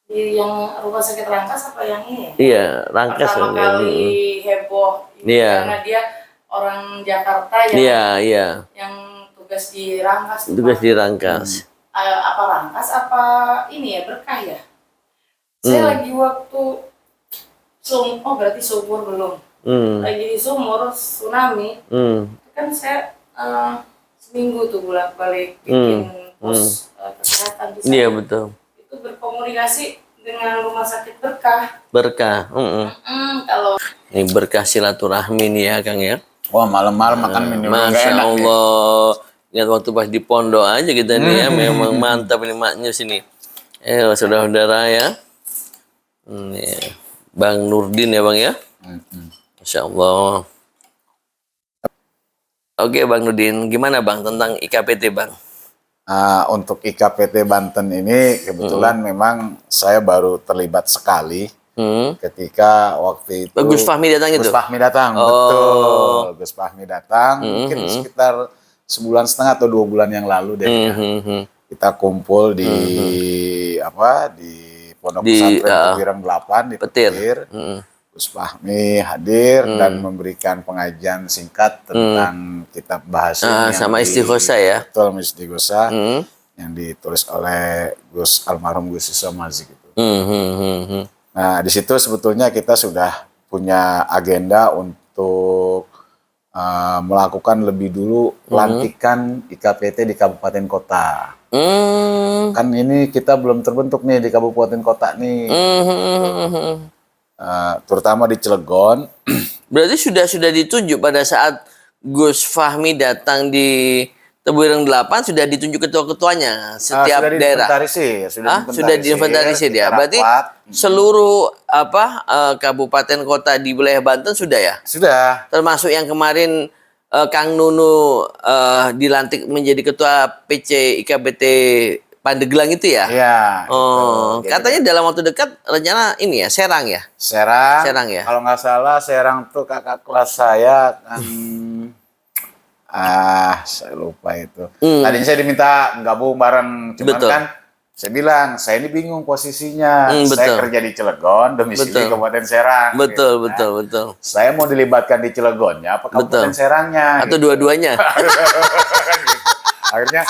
C: di yang rumah sakit Rangkas apa yang ini?
A: Iya, Rangkas.
C: Pertama kali heboh karena dia orang Jakarta yang tugas di Rangkas.
A: Tugas di Rangkas.
C: Apa Rangkas apa Berkah ya? Saya lagi waktu berarti Sumur belum. Lagi di Sumur tsunami. Kan saya seminggu tuh bolak-balik bikin pos kesehatan di sana.
A: Iya betul.
C: Itu berkomunikasi dengan rumah sakit Berkah.
A: Berkah.
C: Kalau
A: ini Berkah silaturahmi nih ya Kang ya.
B: Wah malam-malam makan minum
A: Masya Allah. Ingat waktu pas di pondok aja kita nih ya, memang mantap ini maknya sini. Saudara-saudara ya. Bang Nurdin ya Bang ya. Masya Allah. Oke Bang Nurdin, gimana Bang tentang IKPT Bang?
B: Untuk IKPT Banten ini kebetulan memang saya baru terlibat sekali ketika waktu itu
A: Gus Fahmi datang itu?
B: Gus Fahmi datang, betul. Gus Fahmi datang, mungkin sekitar sebulan setengah atau 2 bulan yang lalu deh. Kita kumpul di di Pondok Pesantren Tebireng 8 di Petir. Gus Fahmi hadir dan memberikan pengajian singkat tentang kitab bahasa
A: sama Istighosah ya.
B: Betul, Istighosah yang ditulis oleh almarhum Gus Iso Mazik itu. Nah, di situ sebetulnya kita sudah punya agenda untuk melakukan lebih dulu pelantikan IKPT di kabupaten kota. Kan ini kita belum terbentuk nih di kabupaten kota nih. Terutama di Cilegon.
A: Berarti sudah ditunjuk pada saat Gus Fahmi datang di Tebireng 8 sudah ditunjuk ketua-ketuanya setiap daerah. Sudah diinventarisir ya. Berarti seluruh kabupaten kota di wilayah Banten sudah ya?
B: Sudah.
A: Termasuk yang kemarin Kang Nunu dilantik menjadi ketua PC IKPT Pandeglang itu ya?
B: Iya.
A: Katanya dalam waktu dekat rencana ini ya, Serang ya?
B: Serang ya? Kalau nggak salah Serang tuh kakak kelas saya kan saya lupa itu. Tadinya saya diminta gabung bareng, cuman kan saya bilang, saya ini bingung posisinya. Saya kerja di Cilegon, domisili Kabupaten Serang.
A: Betul.
B: Saya mau dilibatkan di Cilegonnya apa Kabupaten Serangnya?
A: Atau dua-duanya?
B: Akhirnya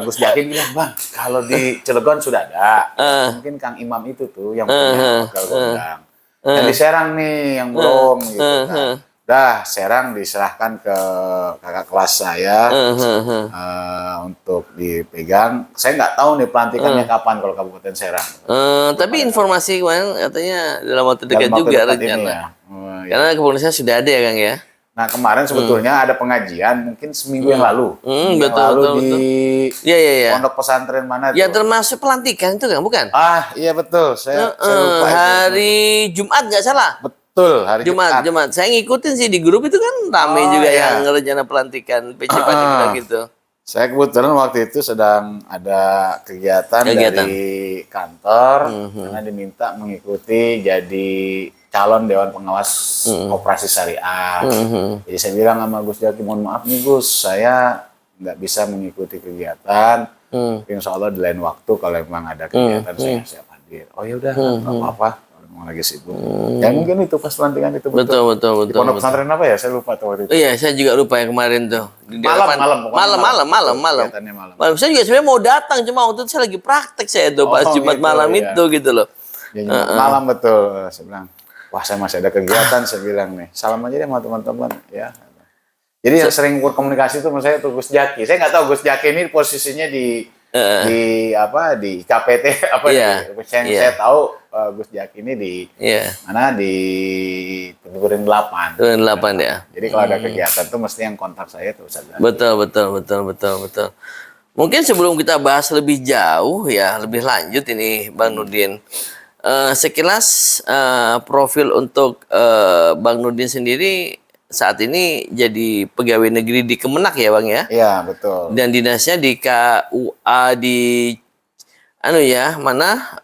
B: Gus Jakin bilang, Bang, kalau di Cilegon sudah ada. Mungkin Kang Imam itu tuh yang punya bakal gondang. Dan di Serang nih yang belum gitu kan. Dah, Serang diserahkan ke kakak kelas saya untuk dipegang. Saya nggak tahu nih pelantikannya kapan kalau Kabupaten Serang.
A: Tapi informasi kemarin katanya dalam waktu dekat juga rencana. Karena kepolisian sudah ada ya Kang ya.
B: Nah kemarin sebetulnya ada pengajian mungkin seminggu yang lalu.
A: Betul.
B: Pondok pesantren mana itu?
A: Ya termasuk pelantikan itu kan, bukan?
B: Iya betul. Saya lupa
A: hari itu. Jumat nggak salah?
B: Betul, hari Jumat.
A: Saya ngikutin sih di grup itu kan ramai juga yang rencana pelantikan PC Pandeglang gitu.
B: Saya kebetulan waktu itu sedang ada kegiatan. Dari kantor karena diminta mengikuti jadi calon Dewan Pengawas Operasi Syariah. Jadi saya bilang sama Gus Jaki, mohon maaf nih Gus, saya nggak bisa mengikuti kegiatan Insya Allah di lain waktu kalau memang ada kegiatan saya siap hadir. Oh ya udah, nggak apa-apa. Memang lagi sibuk. Ya mungkin itu pas pelantikan itu
A: betul.
B: Di pondok pesantren apa ya? Saya lupa tuh waktu itu.
A: Iya, saya juga lupa yang kemarin tuh.
B: Malam.
A: Malam. Saya juga sebenarnya mau datang, cuma waktu itu saya lagi praktek saya tuh pas Jumat
B: gitu,
A: malam
B: ya.
A: itu gitu loh.
B: Ya, malam betul. Saya bilang, wah saya masih ada kegiatan. Saya bilang nih, salam aja deh sama teman-teman ya. Jadi yang sering berkomunikasi itu menurut saya tuh Gus Jaki. Saya nggak tahu Gus Jaki ini posisinya di KPT saya tahu Gus Jaki ini di mana di Duren 8.
A: Duren 8 ya.
B: Jadi kalau ada kegiatan tuh mesti yang kontak saya tuh Ustaz.
A: Betul. Mungkin sebelum kita bahas lebih jauh ya, lebih lanjut ini Bang Nurdin. Sekilas profil untuk Bang Nurdin sendiri saat ini jadi pegawai negeri di Kemenak ya Bang ya?
B: Iya betul.
A: Dan dinasnya di KUA di mana?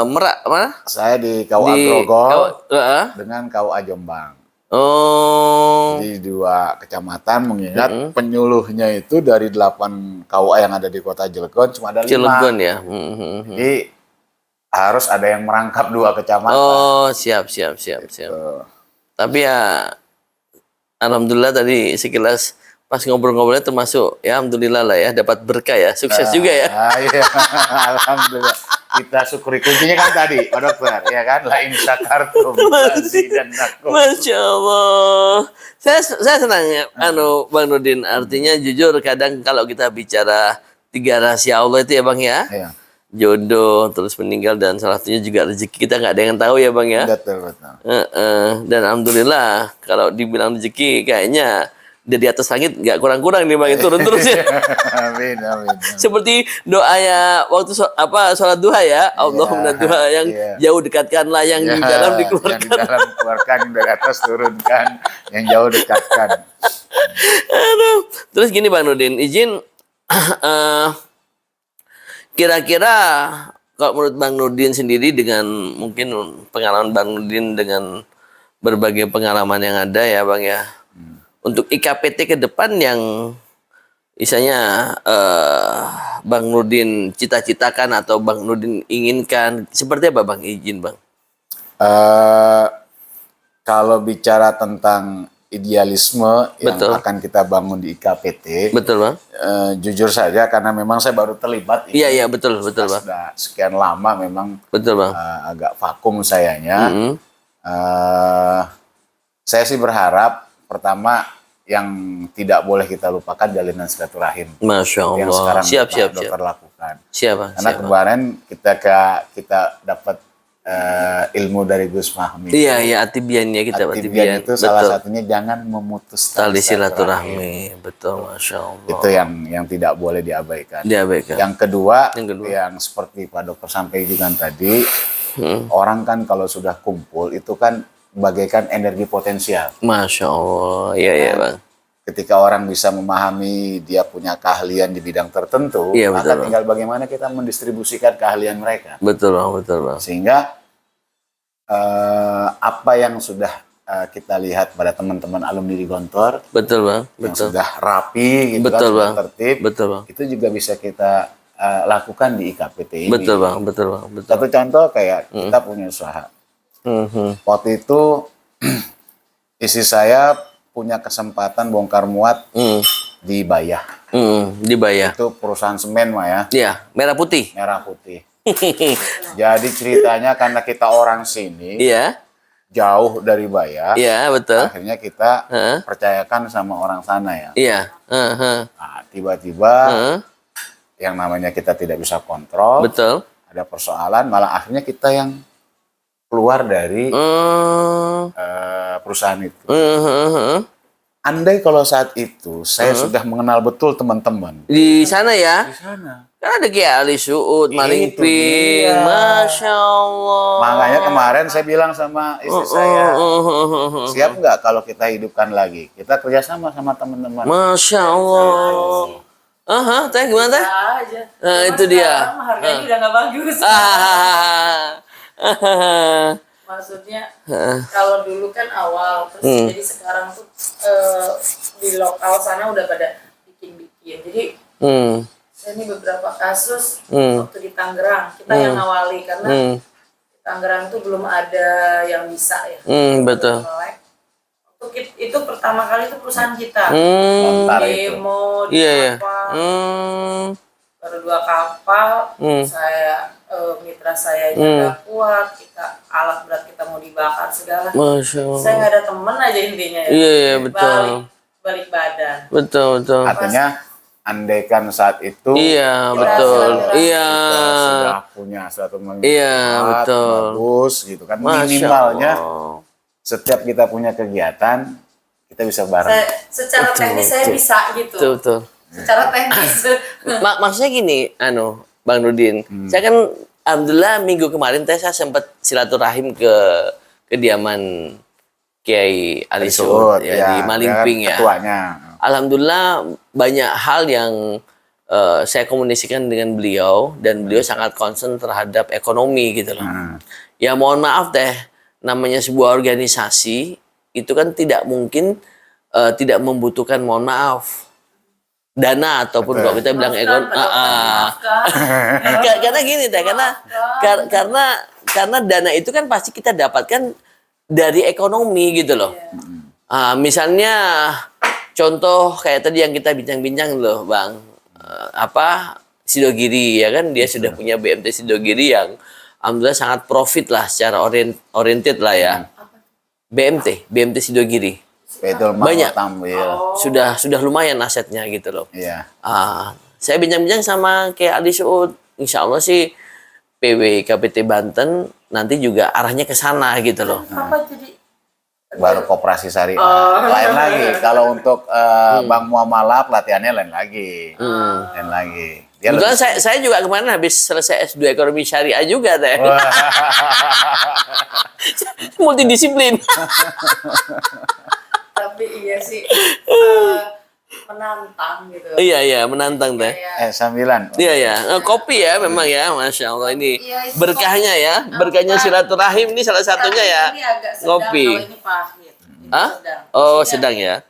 A: Merak mana?
B: Saya di KUA Grogol dengan KUA Jombang.
A: Oh.
B: Di 2 kecamatan mengingat penyuluhnya itu dari 8 KUA yang ada di kota Cilegon cuma ada 5.
A: Cilegon ya.
B: Jadi harus ada yang merangkap 2 kecamatan.
A: Oh, siap. Tapi ya alhamdulillah tadi sekilas pas ngobrol-ngobrolnya termasuk ya alhamdulillah lah ya dapat berkah ya. Sukses juga ya.
B: Iya. Alhamdulillah. Kita syukuri kuncinya kan tadi, Pak Dokter, ya kan? La in syakartum lazidannakum.
A: Masya Allah. Saya senang ya, Bang Nurdin. Artinya jujur kadang kalau kita bicara 3 rahasia Allah itu ya Bang ya.
B: Iya.
A: Jodoh, terus meninggal, dan salah satunya juga rezeki kita nggak ada yang tahu ya Bang ya.
B: Betul.
A: Dan alhamdulillah kalau dibilang rezeki kayaknya dari atas langit nggak kurang-kurang nih Bang, itu turun terus ya.
B: Amin.
A: Seperti doanya waktu sholat duha ya, Allahumma duha yang jauh dekatkanlah, yang di dalam dikeluarkan.
B: Yang di dalam keluarkan, yang dari atas turunkan, yang jauh dekatkan.
A: Aduh. Terus gini Bang Nurdin, izin kira-kira kalau menurut Bang Nurdin sendiri dengan mungkin pengalaman Bang Nurdin dengan berbagai pengalaman yang ada ya Bang ya, untuk IKPT ke depan yang misalnya Bang Nurdin cita-citakan atau Bang Nurdin inginkan, seperti apa Bang? Izin Bang.
B: Kalau bicara tentang idealisme yang akan kita bangun di IKPT,
A: betul Bang.
B: Jujur saja karena memang saya baru terlibat.
A: Iya betul Bang.
B: Sudah sekian lama memang
A: betul Bang.
B: Agak vakum sayanya. Saya sih berharap pertama yang tidak boleh kita lupakan jalinan silaturahim.
A: Masya Allah.
B: Yang sekarang
A: siap.
B: dokter lakukan.
A: Siap.
B: Karena kemarin kita dapat ilmu dari Gus Fahmi.
A: Iya, atibiannya kita
B: atibian itu salah satunya jangan memutus
A: tali silaturahmi. Betul, Masya Allah.
B: Itu yang tidak boleh diabaikan. Yang kedua, yang seperti Pak Dokter sampaikan tadi, orang kan kalau sudah kumpul itu kan bagaikan energi potensial.
A: Masya Allah, iya Bang.
B: Ketika orang bisa memahami dia punya keahlian di bidang tertentu, maka tinggal bagaimana kita mendistribusikan keahlian mereka. Betul Bang. Sehingga apa yang sudah kita lihat pada teman-teman alumni di Gontor,
A: betul Bang,
B: yang sudah rapi, gitu
A: betul
B: kan,
A: Bang,
B: tertib,
A: betul Bang.
B: Itu juga bisa kita lakukan di IKPT ini.
A: Betul Bang.
B: Satu contoh kayak kita punya usaha. Waktu itu istri saya punya kesempatan bongkar muat di Bayah.
A: Di Bayah.
B: Itu perusahaan semen Mah ya.
A: Iya, merah putih.
B: Jadi ceritanya karena kita orang sini, jauh dari Bayah.
A: Iya, betul.
B: Akhirnya kita percayakan sama orang sana ya.
A: Iya.
B: Nah, tiba-tiba yang namanya kita tidak bisa kontrol.
A: Betul.
B: Ada persoalan, malah akhirnya kita yang keluar dari perusahaan itu. Andai kalau saat itu saya sudah mengenal betul teman-teman
A: di sana ya.
B: Di sana.
A: Kan ada kayak Ali Suud, Malingping, Masya Allah.
B: Makanya kemarin saya bilang sama istri saya, siap nggak kalau kita hidupkan lagi? Kita kerjasama sama teman-teman.
A: Masya Allah. Teh gimana Teh? Nah, itu dia.
C: Harganya udah nggak bagus. Maksudnya kalau dulu kan awal, terus jadi sekarang tuh di lokal sana udah pada bikin-bikin. Jadi Saya ini beberapa kasus waktu di Tangerang kita yang awali karena di Tangerang itu belum ada yang bisa ya.
A: Betul.
C: Itu pertama kali itu perusahaan kita. Demo di kapal. Baru 2 kapal. Saya mitra saya nggak kuat, alat berat kita mau dibakar segala.
A: Masya Allah.
C: Saya nggak ada temen aja intinya ya.
A: Iya betul.
C: Balik badan.
A: Betul.
B: Artinya andaikan saat itu
A: betul.
B: Kita sudah punya suatu bagus gitu kan. Minimalnya setiap kita punya kegiatan kita bisa bareng.
C: Secara teknis saya bisa gitu.
A: Betul.
C: Secara teknis.
A: Maksudnya gini, Bang Nurdin, saya kan alhamdulillah minggu kemarin saya sempat silaturahim ke kediaman Kiai Ali Suud ya, di Malingping ya.
B: Ketuanya.
A: Alhamdulillah banyak hal yang saya komunikasikan dengan beliau dan beliau sangat concern terhadap ekonomi gitu loh. Ya mohon maaf deh, namanya sebuah organisasi itu kan tidak mungkin tidak membutuhkan mohon maaf dana ataupun kalau kita bilang karena gini deh, karena dana itu kan pasti kita dapatkan dari ekonomi gitu loh. Misalnya contoh kayak tadi yang kita bincang-bincang loh Bang, Sidogiri ya kan, dia sudah punya BMT Sidogiri yang alhamdulillah sangat profit lah secara oriented lah ya. BMT Sidogiri. Banyak, sudah lumayan asetnya gitu loh. Iya. Saya bincang-bincang sama kayak Ali Suud, insya Allah sih PW KPT Banten nanti juga arahnya ke sana gitu loh.
B: Baru koperasi syariah. Lain lagi. Kalau untuk Bank Muamalah pelatihannya lain lagi. Lain lagi.
A: Kebetulan saya juga kemarin habis selesai S2 ekonomi syariah juga teh. Multidisiplin.
C: Tapi iya sih menantang gitu.
A: Iya menantang teh.
B: Sambilan.
A: Iya kopi ya memang ya, Masya Allah ini berkahnya ya, berkahnya silaturahim ini salah satunya ya. Kopi.
C: Ini pahit.
A: Sedang ya.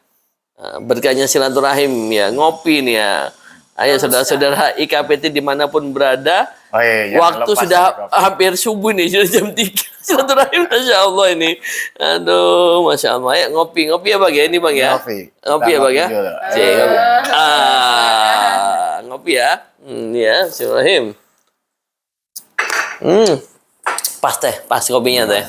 A: Berkahnya silaturahim ya, ngopi nih ya. Ayo saudara-saudara IKPT dimanapun berada, waktu sudah hampir subuh nih, sudah jam 3. Silaturahim, Masya Allah ini. Aduh, Masya Allah. Ya, ngopi ya Bang ya, ini Bang ya. Ngopi ya Bang ya. Ngopi ya. Ya, Silaturahim. Pas kopinya teh.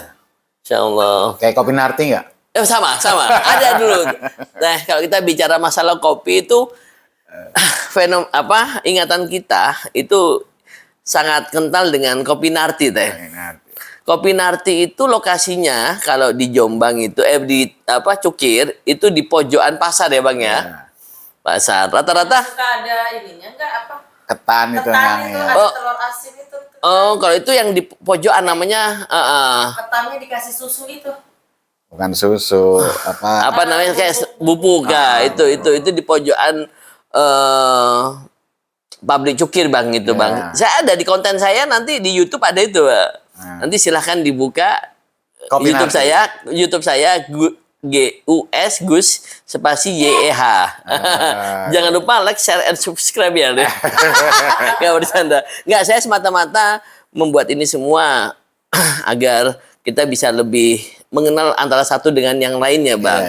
A: Masya Allah.
B: Kayak kopi Narti nggak?
A: Sama. Ada dulu. Nah, kalau kita bicara masalah kopi itu, ingatan kita itu sangat kental dengan Kopi Narti teh. Kopi Narti itu lokasinya kalau di Jombang itu Cukir itu di pojokan pasar ya Bang ya. Pasar rata-rata
C: ada ininya enggak
B: ketan itu yang
C: ada telur asin itu.
A: Kalau itu yang di pojokan namanya
C: ketannya dikasih susu itu.
B: Bukan susu,
A: apa namanya kayak bubuk itu di pojokan pabrik Cukir Bang itu Bang. Saya ada di konten saya nanti di YouTube ada itu Pak. Nanti silahkan dibuka YouTube saya Gus spasi YEH. Jangan lupa like, share, and subscribe ya. Nggak bercanda. Nggak, saya semata-mata membuat ini semua agar kita bisa lebih mengenal antara satu dengan yang lainnya Bang.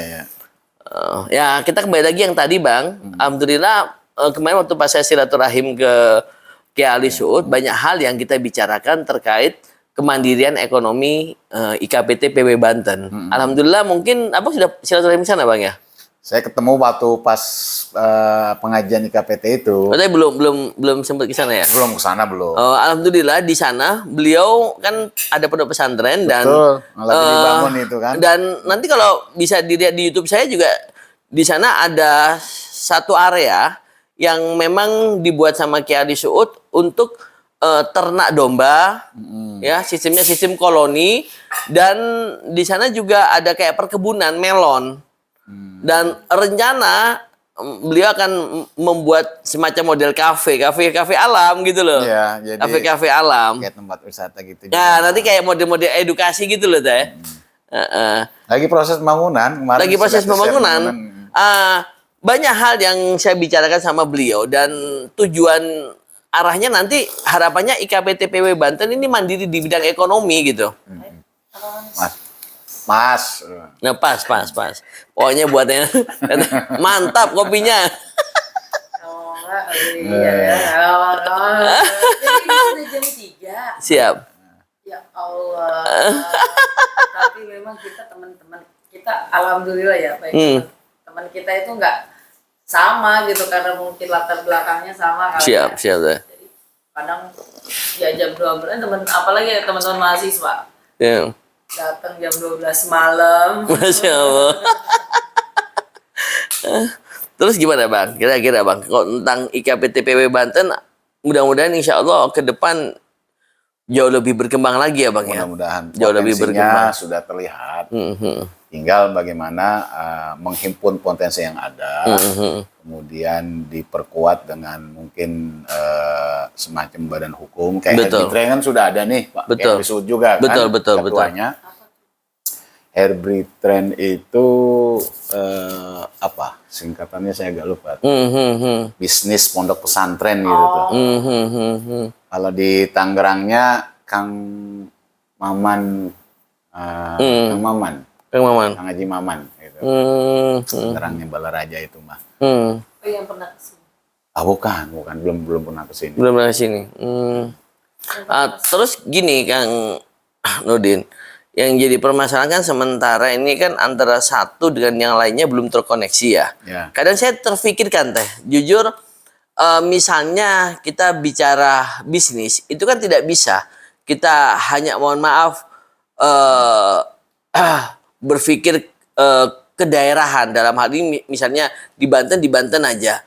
A: Ya kita kembali lagi yang tadi Bang. Alhamdulillah kemarin waktu pas saya silaturahim ke Kiai Ali Suud, banyak hal yang kita bicarakan terkait kemandirian ekonomi IKPT PW Banten. Alhamdulillah mungkin Abang sudah silaturahim di sana Bang ya?
B: Saya ketemu waktu pas pengajian IKPT itu.
A: Tapi belum sempat ke sana ya?
B: Belum ke sana belum.
A: Alhamdulillah di sana beliau kan ada pondok pesantren dan
B: lagi dibangun itu kan.
A: Dan nanti kalau bisa dilihat di YouTube saya juga di sana ada satu area yang memang dibuat sama Kiai Ali Suud untuk ternak domba, ya sistemnya sistem koloni, dan di sana juga ada kayak perkebunan melon, dan rencana beliau akan membuat semacam model kafe alam gitu loh,
B: jadi
A: kafe alam,
B: kayak tempat wisata gitu.
A: Ya nanti kayak model-model edukasi gitu loh teh.
B: Lagi proses pembangunan.
A: Lagi proses pembangunan. banyak hal yang saya bicarakan sama beliau dan tujuan arahnya nanti harapannya IKPT PW Banten ini mandiri di bidang ekonomi gitu.
B: Mas.
A: Nah pas. Pokoknya buatnya mantap kopinya.
C: Jadi jam 3.
A: Siap.
C: Ya Allah. Tapi memang kita teman-teman kita alhamdulillah ya baik teman kita itu nggak sama gitu karena mungkin latar belakangnya sama kali
A: Siap
C: ya.
A: deh.
C: Jadi kadang ya jam 12 apalagi ya teman-teman mahasiswa.
A: Ya.
C: Datang jam 12 malam.
A: Masya Allah. Terus gimana Bang? Kira-kira Bang, kalau tentang IKPT PW Banten, mudah-mudahan insya Allah ke depan jauh lebih berkembang lagi ya Bang ya?
B: Mudah-mudahan
A: jauh lebih berkembang.
B: Sudah terlihat. Tinggal bagaimana menghimpun potensi yang ada, kemudian diperkuat dengan mungkin semacam badan hukum. Kayak Herbitren kan sudah ada nih Pak Herbisud juga kan ketuanya. Herbitren itu apa? Singkatannya saya agak lupa. Bisnis pondok pesantren gitu tuh. Kalau di Tangerangnya Kang Maman, Kang Haji Maman gitu. Tangerangnya Balaraja itu mah.
C: Oh, yang pernah kesini?
B: Bukan, belum pernah kesini.
A: Belum pernah kesini. Terus gini Kang Nurdin, yang jadi permasalahan kan sementara ini kan antara satu dengan yang lainnya belum terkoneksi ya. Kadang saya terfikirkan jujur misalnya kita bicara bisnis itu kan tidak bisa kita hanya mohon maaf berpikir kedaerahan dalam hal ini misalnya di Banten aja.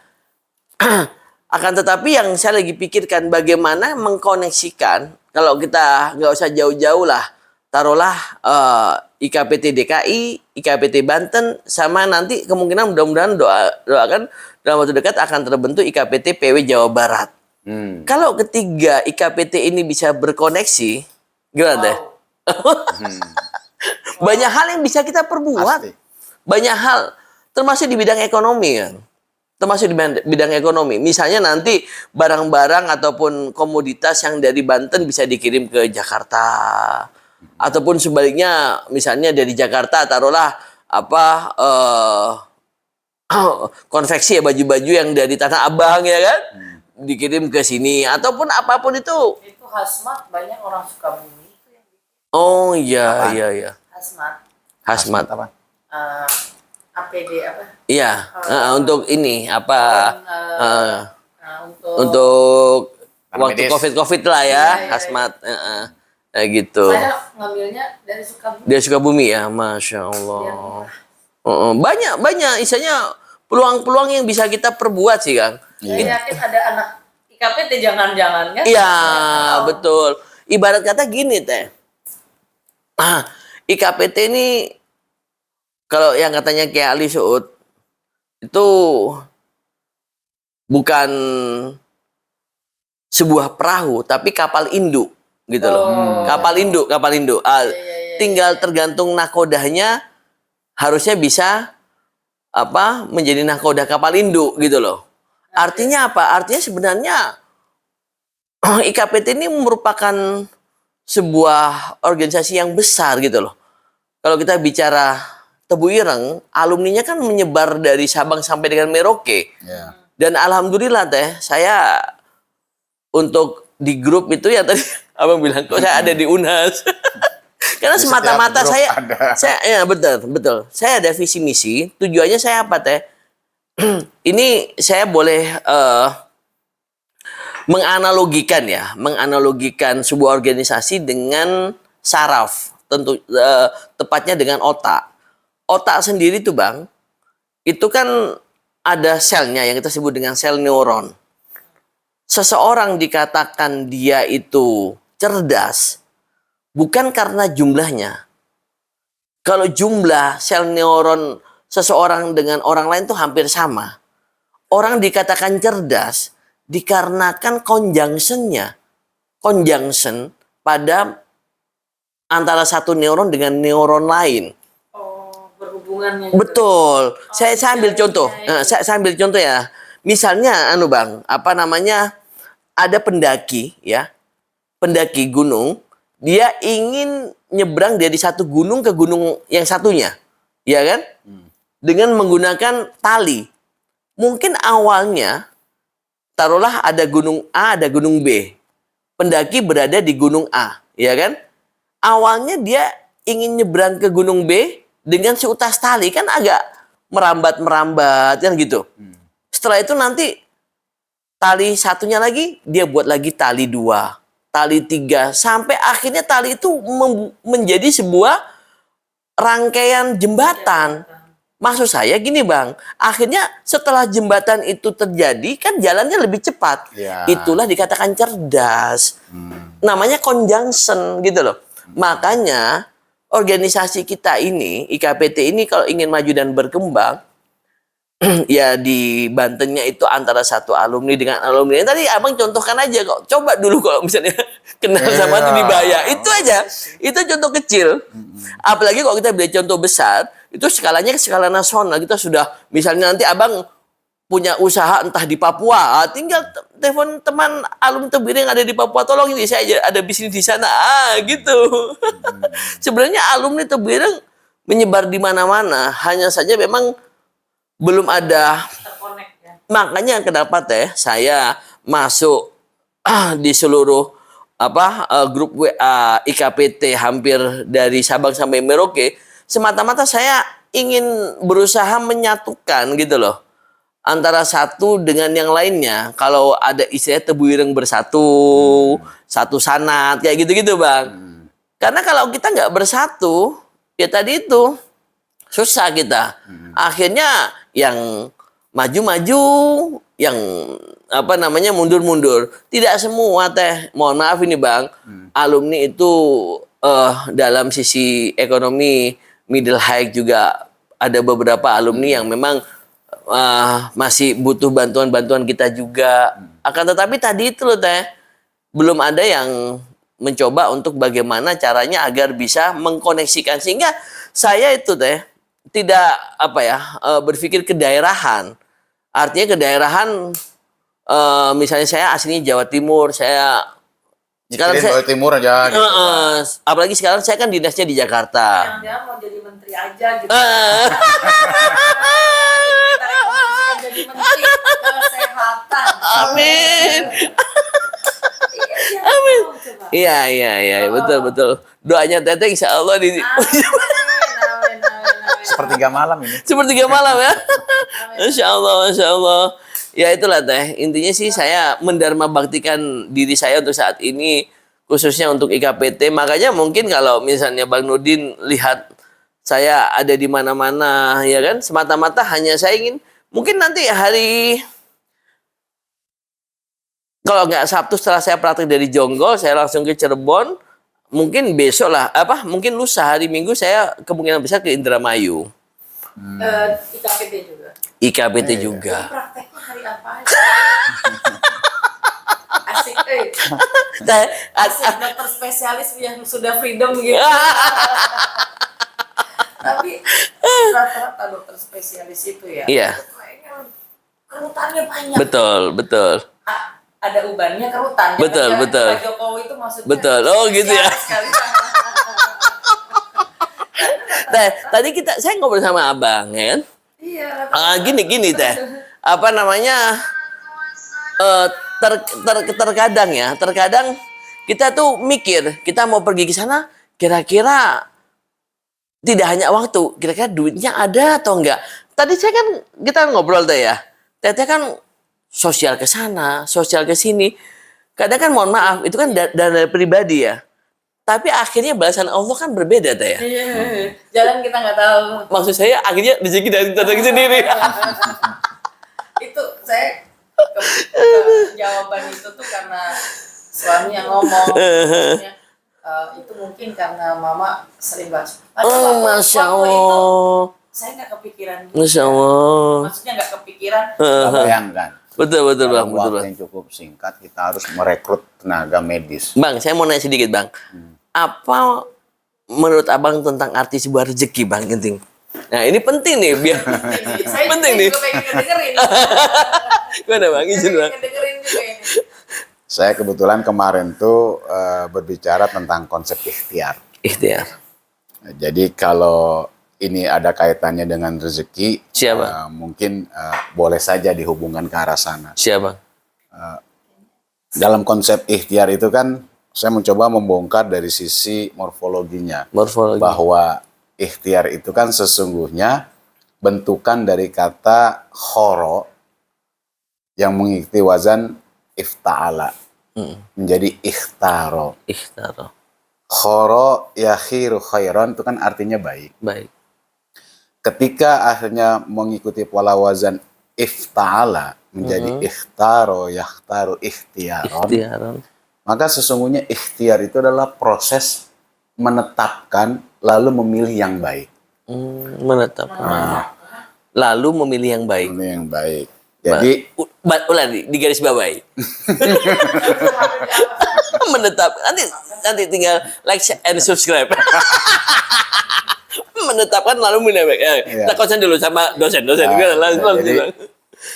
A: Akan tetapi yang saya lagi pikirkan bagaimana mengkoneksikan kalau kita nggak usah jauh-jauh lah. Taruhlah IKPT DKI, IKPT Banten, sama nanti kemungkinan mudah-mudahan doakan dalam waktu dekat akan terbentuk IKPT PW Jawa Barat. Kalau ketiga IKPT ini bisa berkoneksi, gimana teh? Banyak hal yang bisa kita perbuat. Pasti. Banyak hal, termasuk di bidang ekonomi kan. Termasuk di bidang ekonomi. Misalnya nanti barang-barang ataupun komoditas yang dari Banten bisa dikirim ke Jakarta. Ataupun sebaliknya misalnya dari Jakarta taruhlah konveksi ya baju-baju yang dari Tanah Abang ya kan dikirim ke sini ataupun apapun itu
C: hazmat banyak orang Sukabumi itu yang
A: oh iya. Hazmat
B: apa
C: APD apa
A: iya untuk ini untuk waktu COVID lah ya hazmat gitu.
C: Saya ngambilnya dari Sukabumi.
A: Dari Sukabumi ya, Masya Allah. Banyak, istilahnya peluang-peluang yang bisa kita perbuat sih, Kang.
C: Saya yakin ada anak IKPT jangan-jangan kan?
A: Iya, betul. Ibarat kata gini, Teh. IKPT ini, kalau yang katanya kayak Ali Suud, itu bukan sebuah perahu, tapi kapal induk. Gitu loh. Kapal induk. Tinggal tergantung nakodanya harusnya bisa menjadi nakoda kapal induk gitu loh. Artinya apa? Artinya sebenarnya IKPT ini merupakan sebuah organisasi yang besar gitu loh. Kalau kita bicara Tebu Ireng, alumninya kan menyebar dari Sabang sampai dengan Merauke. Dan alhamdulillah Teh, saya untuk di grup itu ya tadi abang bilang kok saya ada di UNAS karena semata-mata saya ya betul saya ada visi misi tujuannya saya apa Teh ini saya boleh menganalogikan sebuah organisasi dengan saraf tentu tepatnya dengan otak sendiri tuh Bang itu kan ada selnya yang kita sebut dengan sel neuron. Seseorang dikatakan dia itu cerdas bukan karena jumlahnya. Kalau jumlah sel neuron seseorang dengan orang lain itu hampir sama. Orang dikatakan cerdas dikarenakan conjunction pada antara satu neuron dengan neuron lain.
C: hubungannya.
A: Betul. Saya ambil contoh. Saya ambil contoh ya. Misalnya, bang, apa namanya? Ada pendaki, ya, pendaki gunung. Dia ingin nyebrang dari satu gunung ke gunung yang satunya, ya kan? Dengan menggunakan tali. Mungkin awalnya, taruhlah ada gunung A, ada gunung B. Pendaki berada di gunung A, ya kan? Awalnya dia ingin nyebrang ke gunung B dengan seutas tali, kan agak merambat-merambat kan gitu. Setelah itu nanti tali satunya lagi dia buat lagi tali 2, tali 3, sampai akhirnya tali itu menjadi sebuah rangkaian jembatan. Maksud saya gini bang, akhirnya setelah jembatan itu terjadi kan jalannya lebih cepat.
B: Ya.
A: Itulah dikatakan cerdas. Namanya conjunction gitu loh. Makanya organisasi kita ini, IKPT ini kalau ingin maju dan berkembang, ya di Bantennya itu antara satu alumni dengan alumni. Tadi abang contohkan aja kok. Coba dulu kalau misalnya kenal sama itu dibayar. Itu aja. Itu contoh kecil. Apalagi kalau kita beli contoh besar, itu skalanya skala nasional. Kita sudah, misalnya nanti abang punya usaha entah di Papua, tinggal telepon teman alumni Tebira yang ada di Papua, tolong ini saya ada bisnis di sana, gitu. Sebenarnya alumni Tebira menyebar di mana-mana, hanya saja memang belum ada
C: Terkonek, ya.
A: Makanya kenapa saya masuk di seluruh grup WA IKPT hampir dari Sabang sampai Merauke, semata-mata saya ingin berusaha menyatukan gitu loh antara satu dengan yang lainnya. Kalau ada istilah Tebu Ireng bersatu, satu sanat, kayak gitu-gitu bang. Karena kalau kita nggak bersatu, ya tadi itu susah kita. Akhirnya yang maju-maju, yang mundur-mundur. Tidak semua mohon maaf ini bang, alumni itu dalam sisi ekonomi middle high juga ada beberapa alumni yang memang masih butuh bantuan-bantuan kita juga. Akan tetapi tadi itu loh belum ada yang mencoba untuk bagaimana caranya agar bisa mengkoneksikan, sehingga saya itu tidak berpikir kedaerahan. Artinya kedaerahan, misalnya saya aslinya Jawa Timur, saya sekarang
B: Jawa Timur aja gitu.
A: Apalagi sekarang saya kan dinasnya di Jakarta.
C: Jangan mau jadi menteri aja gitu. Kita rekomendasikan jadi menteri kesehatan.
A: Amin.
C: Amin.
A: Iya, betul. Doanya Teteh insya Allah di
C: Amin.
B: Sepertiga malam ini.
A: sepertiga malam ya. Masya Allah. Ya itulah intinya sih saya mendharma baktikan diri saya untuk saat ini, khususnya untuk IKPT. Makanya mungkin kalau misalnya Bang Nurdin lihat saya ada di mana-mana, ya kan, semata-mata hanya saya ingin, mungkin nanti hari, kalau nggak Sabtu setelah saya praktek dari Jonggol, saya langsung ke Cirebon. Mungkin besok lah, mungkin lusa hari Minggu saya kemungkinan besar ke Indramayu.
C: IKPT juga.
A: IKPT juga.
C: Prakteknya hari apa aja? Asik, asik dokter spesialis yang sudah freedom gitu. Tapi rata-rata dokter spesialis itu ya.
A: Iya.
C: Kayaknya kerutannya banyak.
A: Betul.
C: Ada ubannya kerutan.
A: Betul.
C: Pak Jokowi itu maksudnya.
A: Betul. Oh gitu ya.
C: Sekali.
A: Tadi saya ngobrol sama abang, ya kan?
C: Iya.
A: Gini terkadang kita tuh mikir kita mau pergi ke sana, kira-kira tidak hanya waktu, kira-kira duitnya ada atau enggak. Tadi kita ngobrol ya, Teteh kan sosial ke sana, sosial ke sini. Kadang kan mohon maaf itu kan dana pribadi ya. Tapi akhirnya balasan Allah kan berbeda ya.
C: Iya. Jalan kita nggak tahu.
A: Maksud saya akhirnya rezeki dari Teteh sendiri.
C: Itu saya jawaban itu tuh karena suami yang ngomong. Itu mungkin karena mama sering bahas.
A: Masya Allah.
C: Saya nggak kepikiran.
A: Masya Allah.
C: Maksudnya nggak kepikiran.
B: Bayangkan.
A: Betul bang.
B: Waktu yang cukup singkat kita harus merekrut tenaga medis.
A: Bang, saya mau nanya sedikit bang. Apa menurut abang tentang arti sebuah rezeki bang, Genting? Nah, ini penting nih biar
C: Saya
A: penting nih.
C: juga pengen ngedengerin.
A: Gimana Bang? Izin Bang.
C: Ngedengerin juga ini.
B: Saya kebetulan kemarin tuh berbicara tentang konsep ikhtiar.
A: Ikhtiar.
B: Jadi kalau ini ada kaitannya dengan rezeki,
A: Siapa?
B: mungkin boleh saja dihubungkan ke arah sana.
A: Siapa?
B: Dalam konsep ikhtiar itu kan saya mencoba membongkar dari sisi morfologinya.
A: Morfologi.
B: Bahwa ikhtiar itu kan sesungguhnya bentukan dari kata khoro yang mengikuti wazan ifta'ala. Menjadi ikhtaro.
A: Ikhtaro.
B: Khoro yakhiru khairan itu kan artinya baik.
A: Baik.
B: Ketika akhirnya mengikuti pola wazan ifta'ala menjadi ikhtaro, yakhtaru, ikhtiaron.
A: Ikhtiaron.
B: Maka sesungguhnya ikhtiar itu adalah proses menetapkan lalu memilih yang baik.
A: Menetapkan. Lalu memilih yang baik.
B: Memilih yang baik. Jadi
A: ulang di garis bawahi. Menetap. Nanti tinggal like and subscribe. Menetapkan lalu memilih yang baik. Kita konsen dulu sama dosen.
B: Jadi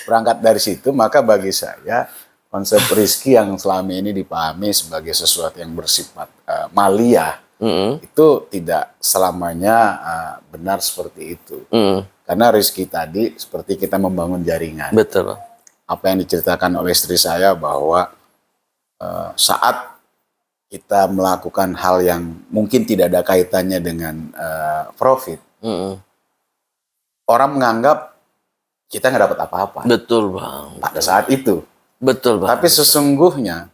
B: berangkat dari situ, maka bagi saya konsep rizki yang selama ini dipahami sebagai sesuatu yang bersifat maliyah itu tidak selamanya benar seperti itu. Karena rizki tadi seperti kita membangun jaringan.
A: Betul.
B: Apa yang diceritakan oleh istri saya bahwa saat kita melakukan hal yang mungkin tidak ada kaitannya dengan profit, orang menganggap kita nggak dapat apa-apa.
A: Betul Bang.
B: Pada saat itu.
A: Betul Bang.
B: Tapi sesungguhnya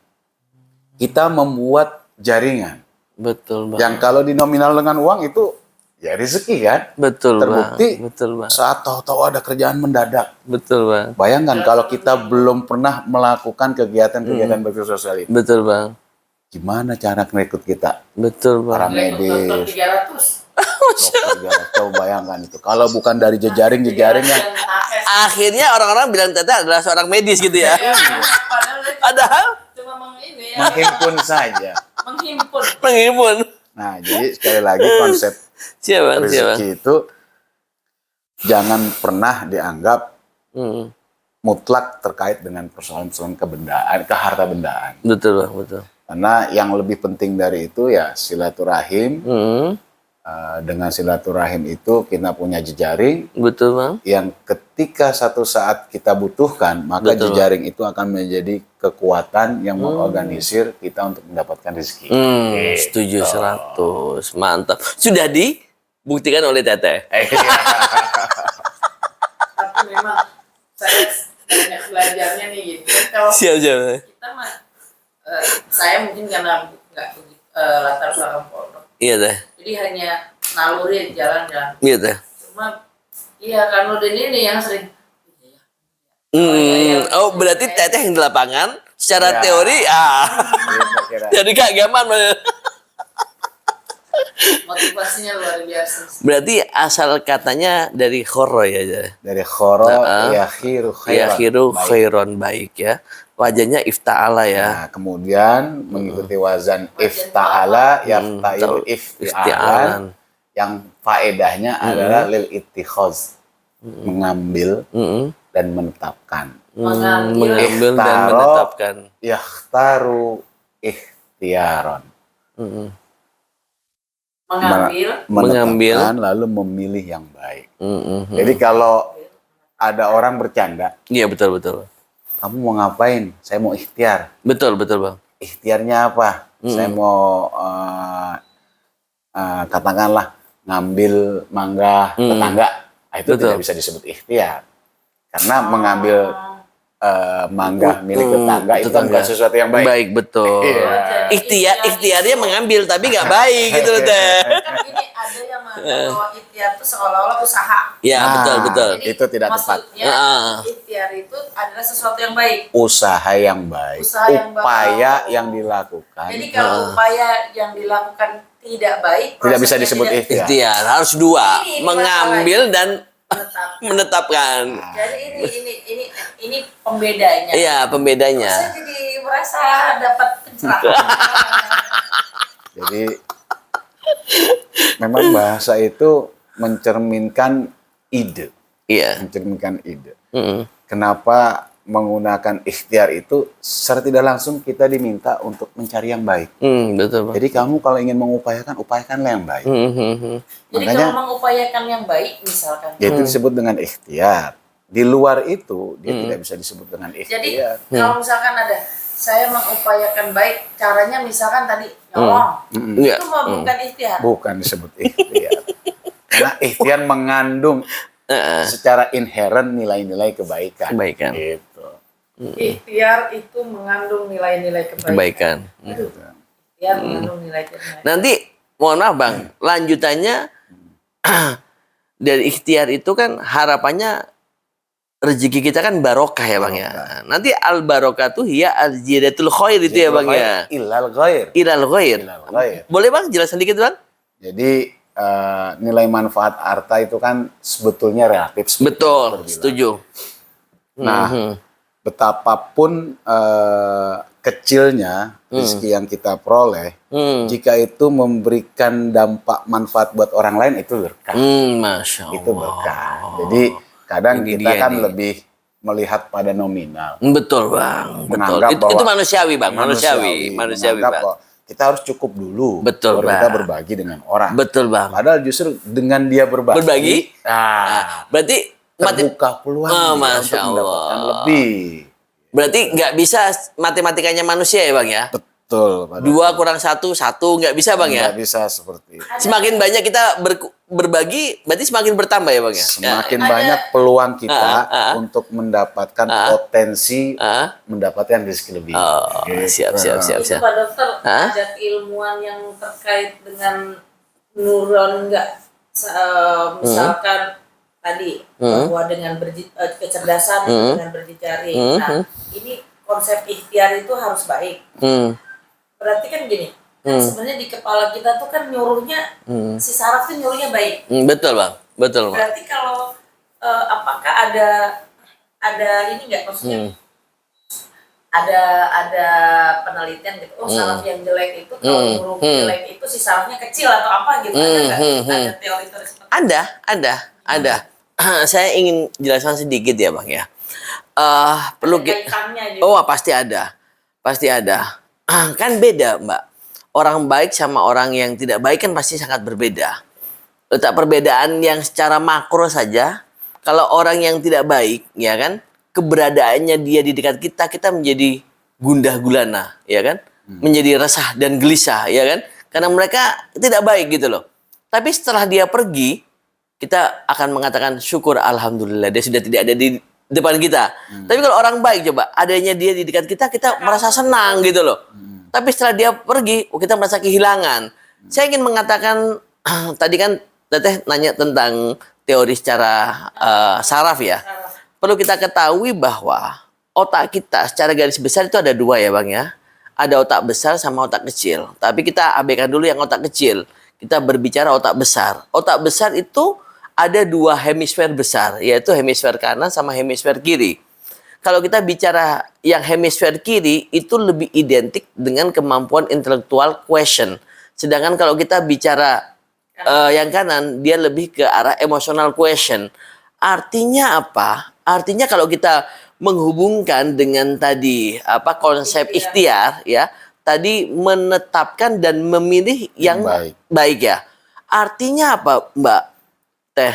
B: kita membuat jaringan.
A: Betul Bang.
B: Yang kalau dinominal dengan uang itu ya rezeki kan.
A: Betul
B: Terbukti
A: Bang. Betul Bang.
B: saat tahu-tahu ada kerjaan mendadak.
A: Betul Bang.
B: Bayangkan kalau kita belum pernah melakukan kegiatan-kegiatan bakti sosial itu.
A: Betul Bang.
B: Gimana cara merekrut kita?
A: Betul Bang.
B: Para medis.
C: Dokter 300.
B: Coba bayangkan itu. Kalau bukan dari jejaring-jejaringnya.
A: Akhirnya orang-orang bilang Tete adalah seorang medis gitu ya. Padahal
C: cuma
B: menghimpun saja.
A: menghimpun.
B: Nah, jadi sekali lagi konsep
A: Siapa?
B: rezeki itu jangan pernah dianggap mutlak terkait dengan persoalan-persoalan kebendaan, keharta bendaan.
A: Betul Bang, betul.
B: Karena yang lebih penting dari itu ya silaturahim. Dengan silaturahim itu kita punya jejaring.
A: Betul Bang.
B: Yang ketika satu saat kita butuhkan, maka
A: Betul,
B: jejaring itu akan menjadi kekuatan yang mengorganisir kita untuk mendapatkan rezeki.
A: Setuju 100. Mantap. Sudah dibuktikan oleh Tete.
C: Tapi memang saya banyak belajarnya nih gitu. Kalau
A: Siap.
C: kita mah saya mungkin karena nggak latar belakang pondok.
A: Iya Teh.
C: Jadi hanya naluri jalan-jalan.
A: Iya Teh.
C: Cuma iya kan Nurdin ini yang sering.
A: Oh berarti Teteh yang di lapangan secara teori jadi keagamaan.
C: Motivasinya luar biasa.
A: Berarti asal katanya dari khoro ya.
B: Dari khoro yakhiru khairan.
A: Yakhiru khairon baik ya. Wajahnya ifta'ala ya.
B: Nah, kemudian mengikuti wazan ifta'ala yafta'il ifti'alan yang faedahnya adalah lil ittikhoz, mengambil dan menetapkan.
A: Mengambil dan menetapkan.
B: Yakhtaru ikhtiaron.
A: Mengambil
B: lalu memilih yang baik. Jadi kalau ada orang bercanda,
A: iya betul.
B: Kamu mau ngapain? Saya mau ikhtiar.
A: Betul Bang.
B: Ikhtiarnya apa? Saya mau katakanlah ngambil mangga tetangga. Itu tidak bisa disebut ikhtiar. Karena mengambil mangga milik tetangga itu kan bukan sesuatu yang baik.
A: Baik, betul. Ikhtiarnya mengambil tapi nggak baik gitu loh Teh.
C: Kan ini ada yang menganggap bahwa ikhtiar itu seolah-olah usaha.
A: Ya, betul.
C: Jadi,
B: Itu tidak tepat.
C: Maksudnya ikhtiar itu adalah sesuatu yang baik.
B: Usaha yang baik. Upaya yang dilakukan.
C: Jadi kalau upaya yang dilakukan tidak baik,
B: tidak bisa disebut
A: ikhtiar. Harus dua, mengambil dan menetapkan.
C: Jadi ini pembedanya.
A: Iya, pembedanya.
C: Saya jadi merasa dapat pencerahan.
B: Jadi memang bahasa itu mencerminkan ide.
A: Iya.
B: Mencerminkan ide. Kenapa menggunakan ikhtiar itu secara tidak langsung kita diminta untuk mencari yang baik.
A: Betul, Bang.
B: Jadi kamu kalau ingin mengupayakan, upayakanlah yang baik.
C: Jadi
B: Makanya,
C: kalau mengupayakan yang baik misalkan.
B: itu disebut dengan ikhtiar. Di luar itu dia tidak bisa disebut dengan ikhtiar.
C: Jadi kalau misalkan ada saya mengupayakan baik, caranya misalkan tadi nyolong, itu bukan ikhtiar.
B: Bukan disebut ikhtiar. Karena ikhtiar mengandung secara inherent nilai-nilai kebaikan. Gitu.
C: Ikhtiar itu mengandung nilai-nilai kebaikan. Ikhtiar mengandung nilai kebaikan.
A: Nanti mohon maaf Bang, lanjutannya dari ikhtiar itu kan harapannya rezeki kita kan barokah ya Bang ya. Nanti al barokah tuh ya al jidatul khair itu ya Bang ya.
B: Ilal ghair.
A: Ilal ghair. Boleh Bang jelaskan dikit Bang?
B: Jadi nilai manfaat harta itu kan sebetulnya relatif.
A: Betul, setuju.
B: Nah, betapapun kecilnya rezeki yang kita peroleh, jika itu memberikan dampak manfaat buat orang lain, itu berkah.
A: Masya Allah.
B: Itu berkah. Jadi kadang kita kan lebih melihat pada nominal.
A: Betul Bang. Betul. Itu manusiawi Bang. Manusiawi Bang.
B: Kita harus cukup dulu.
A: Betul,
B: baru kita berbagi dengan orang.
A: Betul Bang.
B: Padahal justru dengan dia berbagi,
A: berarti
B: terbuka peluang untuk mendapatkan lebih.
A: Berarti nggak bisa matematikanya manusia ya Bang ya?
B: Betul.
A: 2 kurang 1, 1 nggak bisa Bang ya?
B: Nggak bisa seperti itu.
A: Semakin banyak kita berbagi, berarti semakin bertambah ya Bang ya?
B: Semakin banyak peluang kita untuk mendapatkan potensi, mendapatkan rezeki lebih.
A: Siap.
C: Itu Pak Dokter, ada keilmuan yang terkait dengan neuron nggak? Misalkan tadi bahwa dengan kecerdasan dengan berjejaring. Nah, ini konsep ikhtiar itu harus baik. Berarti kan gini, kan sebenarnya di kepala kita tuh kan nyuruhnya si saraf tuh nyuruhnya baik.
A: Betul Bang, betul Bang.
C: Berarti kalau apakah ada ini nggak, maksudnya ada penelitian gitu, saraf yang jelek itu kalau nyuruh jelek itu si sarafnya kecil atau apa gitu, ada teori tersebut?
A: Ada. Saya ingin jelaskan sedikit ya Bang ya. Perlu
C: gitu.
A: Pasti ada. Kan beda Mbak. Orang baik sama orang yang tidak baik kan pasti sangat berbeda. Letak perbedaan yang secara makro saja. Kalau orang yang tidak baik, ya kan, keberadaannya dia di dekat kita, kita menjadi gundah gulana, ya kan, menjadi resah dan gelisah, ya kan, karena mereka tidak baik gitu loh. Tapi setelah dia pergi, kita akan mengatakan syukur alhamdulillah dia sudah tidak ada di depan kita. Tapi kalau orang baik coba adanya dia di dekat kita, kita merasa senang gitu loh. Tapi setelah dia pergi, kita merasa kehilangan. Saya ingin mengatakan tadi kan Teteh nanya tentang teori secara saraf ya. Perlu kita ketahui bahwa otak kita secara garis besar itu ada 2 ya Bang ya. Ada otak besar sama otak kecil. Tapi kita abaikan dulu yang otak kecil. Kita berbicara otak besar. Otak besar itu ada 2 hemisfer besar, yaitu hemisfer kanan sama hemisfer kiri. Kalau kita bicara yang hemisfer kiri, itu lebih identik dengan kemampuan intelektual question. Sedangkan kalau kita bicara yang kanan, dia lebih ke arah emotional question. Artinya apa? Artinya kalau kita menghubungkan dengan tadi konsep ikhtiar ya, tadi menetapkan dan memilih yang baik ya. Artinya apa Mbak Teh?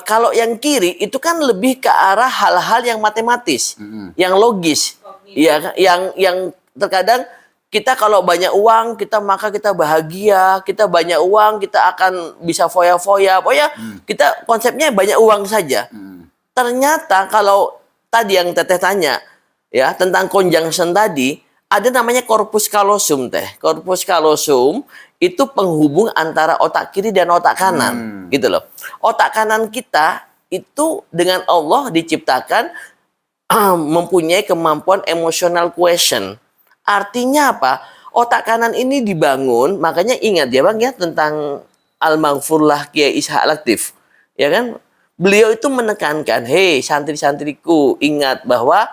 A: Kalau yang kiri itu kan lebih ke arah hal-hal yang matematis, yang logis, ya, yang terkadang kita kalau banyak uang maka kita bahagia, kita banyak uang kita akan bisa foya-foya, pokoknya kita konsepnya banyak uang saja. Ternyata kalau tadi yang Teteh tanya ya tentang conjunction tadi, ada namanya corpus callosum Teh. Corpus callosum itu penghubung antara otak kiri dan otak kanan, gitu loh. Otak kanan kita itu dengan Allah diciptakan mempunyai kemampuan emotional question. Artinya apa? Otak kanan ini dibangun, makanya ingat ya Bang ya tentang Al-Maghfurlah Kiai Ishaq Latif. Ya kan? Beliau itu menekankan, hei santri-santriku, ingat bahwa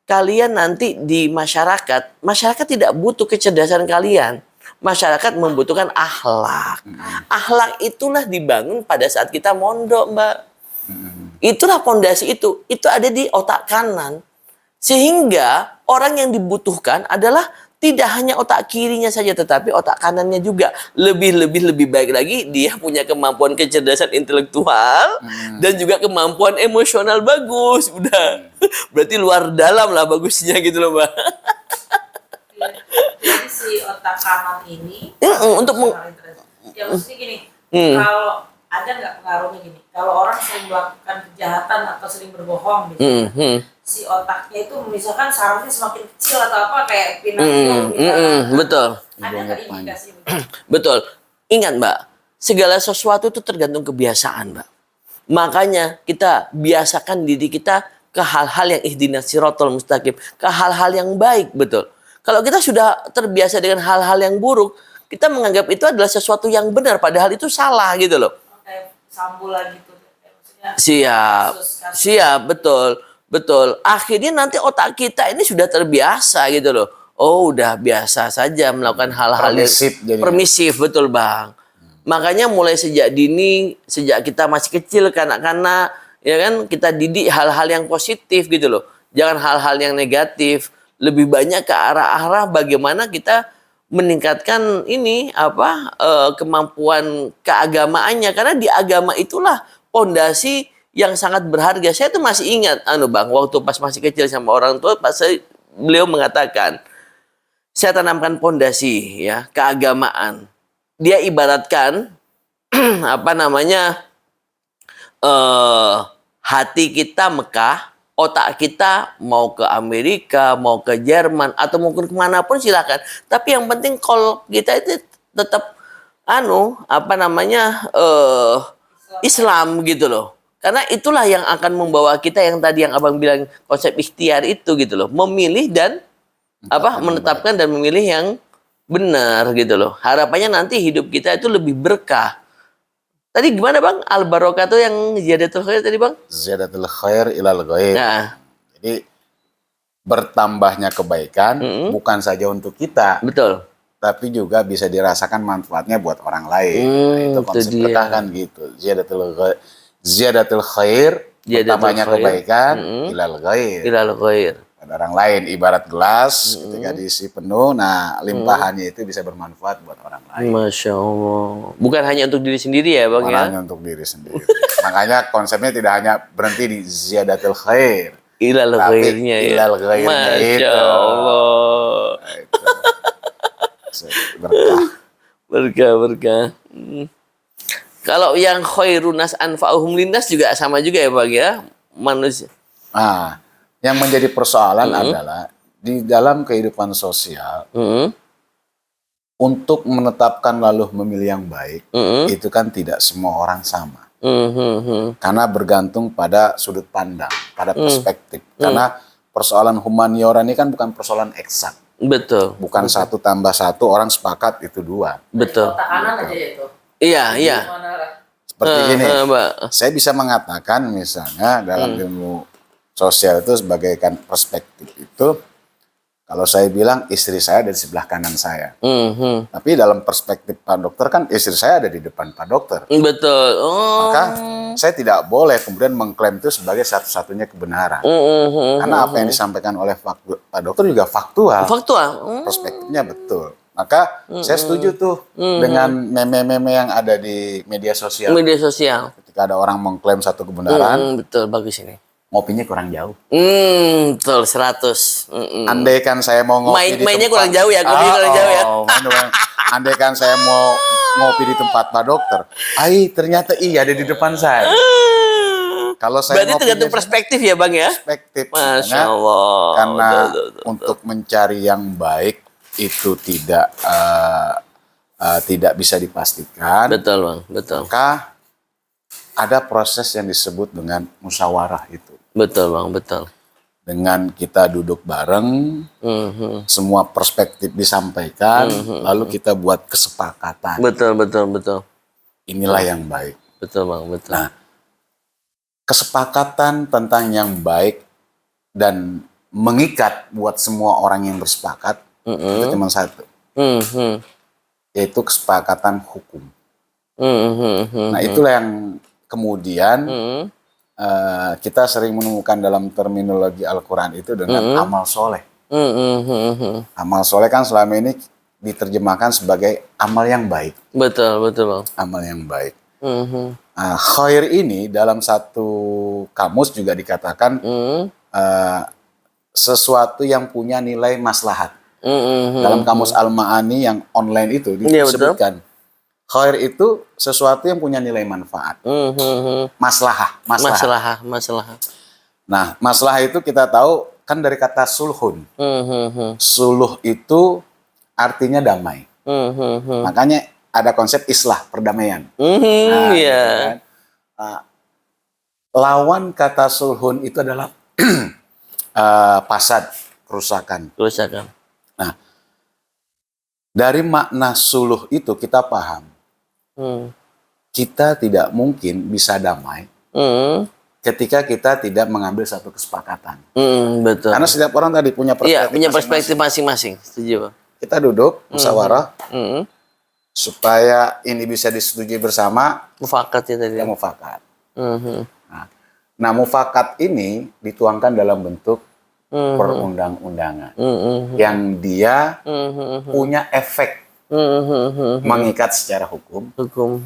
A: kalian nanti di masyarakat tidak butuh kecerdasan kalian. masyarakat membutuhkan akhlak. Akhlak itulah dibangun pada saat kita mondok, Mbak. Itulah pondasi itu. Itu ada di otak kanan. Sehingga orang yang dibutuhkan adalah tidak hanya otak kirinya saja, tetapi otak kanannya juga. Lebih baik lagi, dia punya kemampuan kecerdasan intelektual dan juga kemampuan emosional bagus. Udah, berarti luar dalam lah bagusnya gitu loh, Mbak.
C: Jadi si otak kanan ini
A: untuk
C: ya maksudnya gini, kalau ada nggak pengaruhnya gini, kalau orang sering melakukan kejahatan atau sering berbohong gitu, si otaknya itu misalkan sarafnya semakin kecil atau apa kayak pinang
A: betul.
C: Ada nggak indikasi begitu?
A: Betul. Ingat, Mbak, segala sesuatu itu tergantung kebiasaan, Mbak. Makanya kita biasakan diri kita ke hal-hal yang ihdinas siratal mustaqim, ke hal-hal yang baik, betul. Kalau kita sudah terbiasa dengan hal-hal yang buruk, kita menganggap itu adalah sesuatu yang benar, padahal itu salah gitu loh.
C: Kayak sambula gitu.
A: Siap, betul. Akhirnya nanti otak kita ini sudah terbiasa gitu loh. Oh, udah biasa saja melakukan hal-hal yang permisif, betul, Bang. Makanya mulai sejak dini, sejak kita masih kecil, kanak-kanak, ya kan, kita didik hal-hal yang positif gitu loh. Jangan hal-hal yang negatif. Lebih banyak ke arah-arah bagaimana kita meningkatkan kemampuan keagamaannya, karena di agama itulah pondasi yang sangat berharga. Saya tuh masih ingat Bang, waktu pas masih kecil sama orang tua, beliau mengatakan, saya tanamkan pondasi ya keagamaan. Dia ibaratkan hati kita Mekah, otak kita mau ke Amerika, mau ke Jerman, atau mau kemanapun silakan. Tapi yang penting kalau kita itu tetap Islam gitu loh. Karena itulah yang akan membawa kita yang tadi yang Abang bilang konsep ikhtiar itu gitu loh. Memilih dan menetapkan dan memilih yang benar gitu loh. Harapannya nanti hidup kita itu lebih berkah. Tadi gimana, Bang? Al-Barokah itu yang ziyadatul khair tadi, Bang?
B: Ziyadatul khair ilal ghaib. Nah. Jadi bertambahnya kebaikan bukan saja untuk kita.
A: Betul.
B: Tapi juga bisa dirasakan manfaatnya buat orang lain. Nah, itu konsep berkah kan gitu. Ziyadatul khair, bertambahnya kebaikan ilal ghaib.
A: Ilal ghaib.
B: Ada orang lain, ibarat gelas ketika diisi penuh, nah limpahannya itu bisa bermanfaat buat orang lain.
A: Masya Allah. Bukan hanya untuk diri sendiri ya, Bang?
B: Bukan hanya untuk diri sendiri. Makanya konsepnya tidak hanya berhenti di ziyadatul khair.
A: Ilal ghairnya ya.
B: Ilal ghairnya
A: Masya Allah. Berkah. Kalau yang khairunas anfa'uhum linnas juga sama juga ya, Bang ya? Manusia.
B: Yang menjadi persoalan adalah di dalam kehidupan sosial untuk menetapkan lalu memilih yang baik itu kan tidak semua orang sama, karena bergantung pada sudut pandang, pada perspektif. Karena persoalan humaniora ini kan bukan persoalan eksak,
A: betul.
B: Bukan 1 tambah 1 orang sepakat itu 2.
A: Betul.
C: Kanan aja itu.
A: Iya.
B: Seperti gini, saya bisa mengatakan misalnya dalam ilmu sosial itu sebagai perspektif itu, kalau saya bilang istri saya ada di sebelah kanan saya, tapi dalam perspektif Pak Dokter kan istri saya ada di depan Pak Dokter.
A: Betul.
B: Maka saya tidak boleh kemudian mengklaim itu sebagai satu-satunya kebenaran, karena apa yang disampaikan oleh Pak Dokter juga faktual. Perspektifnya betul. Maka saya setuju tuh dengan meme-meme yang ada di media sosial. Ketika ada orang mengklaim satu kebenaran,
A: betul, bagus ini.
B: Ngopinya kurang jauh.
A: Betul, 100.
B: Andaikan saya mau ngopi
A: mainnya kurang jauh ya, kopinya kurang jauh ya.
B: Andaikan saya mau ngopi di tempat Pak Dokter, ternyata ada di depan saya. Kalau saya
A: berarti tergantung perspektif ya, Bang ya?
B: Perspektif.
A: Masya Allah.
B: Karena untuk mencari yang baik itu tidak bisa dipastikan.
A: Betul, Bang. Betul.
B: Maka ada proses yang disebut dengan musyawarah itu.
A: Betul, Bang, betul.
B: Dengan kita duduk bareng, semua perspektif disampaikan, lalu kita buat kesepakatan.
A: Betul.
B: Inilah yang baik.
A: Betul, Bang, betul.
B: Nah, kesepakatan tentang yang baik dan mengikat buat semua orang yang bersepakat, itu cuma satu. yaitu kesepakatan hukum. Nah, itulah yang kemudian kita sering menemukan dalam terminologi Al-Quran itu dengan amal soleh. Amal soleh kan selama ini diterjemahkan sebagai amal yang baik.
A: Betul, Bang.
B: Amal yang baik. Khair ini dalam satu kamus juga dikatakan sesuatu yang punya nilai maslahat. Dalam kamus Al-Ma'ani yang online itu disebutkan khair itu sesuatu yang punya nilai manfaat. Maslahah. Nah, maslahah itu kita tahu kan dari kata sulhun. Suluh itu artinya damai. Makanya ada konsep islah, perdamaian. Nah, gitu kan. Lawan kata sulhun itu adalah fasad, kerusakan. Nah, dari makna suluh itu kita paham. Kita tidak mungkin bisa damai ketika kita tidak mengambil satu kesepakatan.
A: Betul.
B: Karena setiap orang tadi punya perspektif,
A: punya perspektif masing-masing. Setuju, Bang.
B: Kita duduk, musyawarah, supaya ini bisa disetujui bersama.
A: Mufakat ya tadi.
B: Ya, mufakat. Nah, mufakat ini dituangkan dalam bentuk perundang-undangan yang dia punya efek mengikat secara hukum.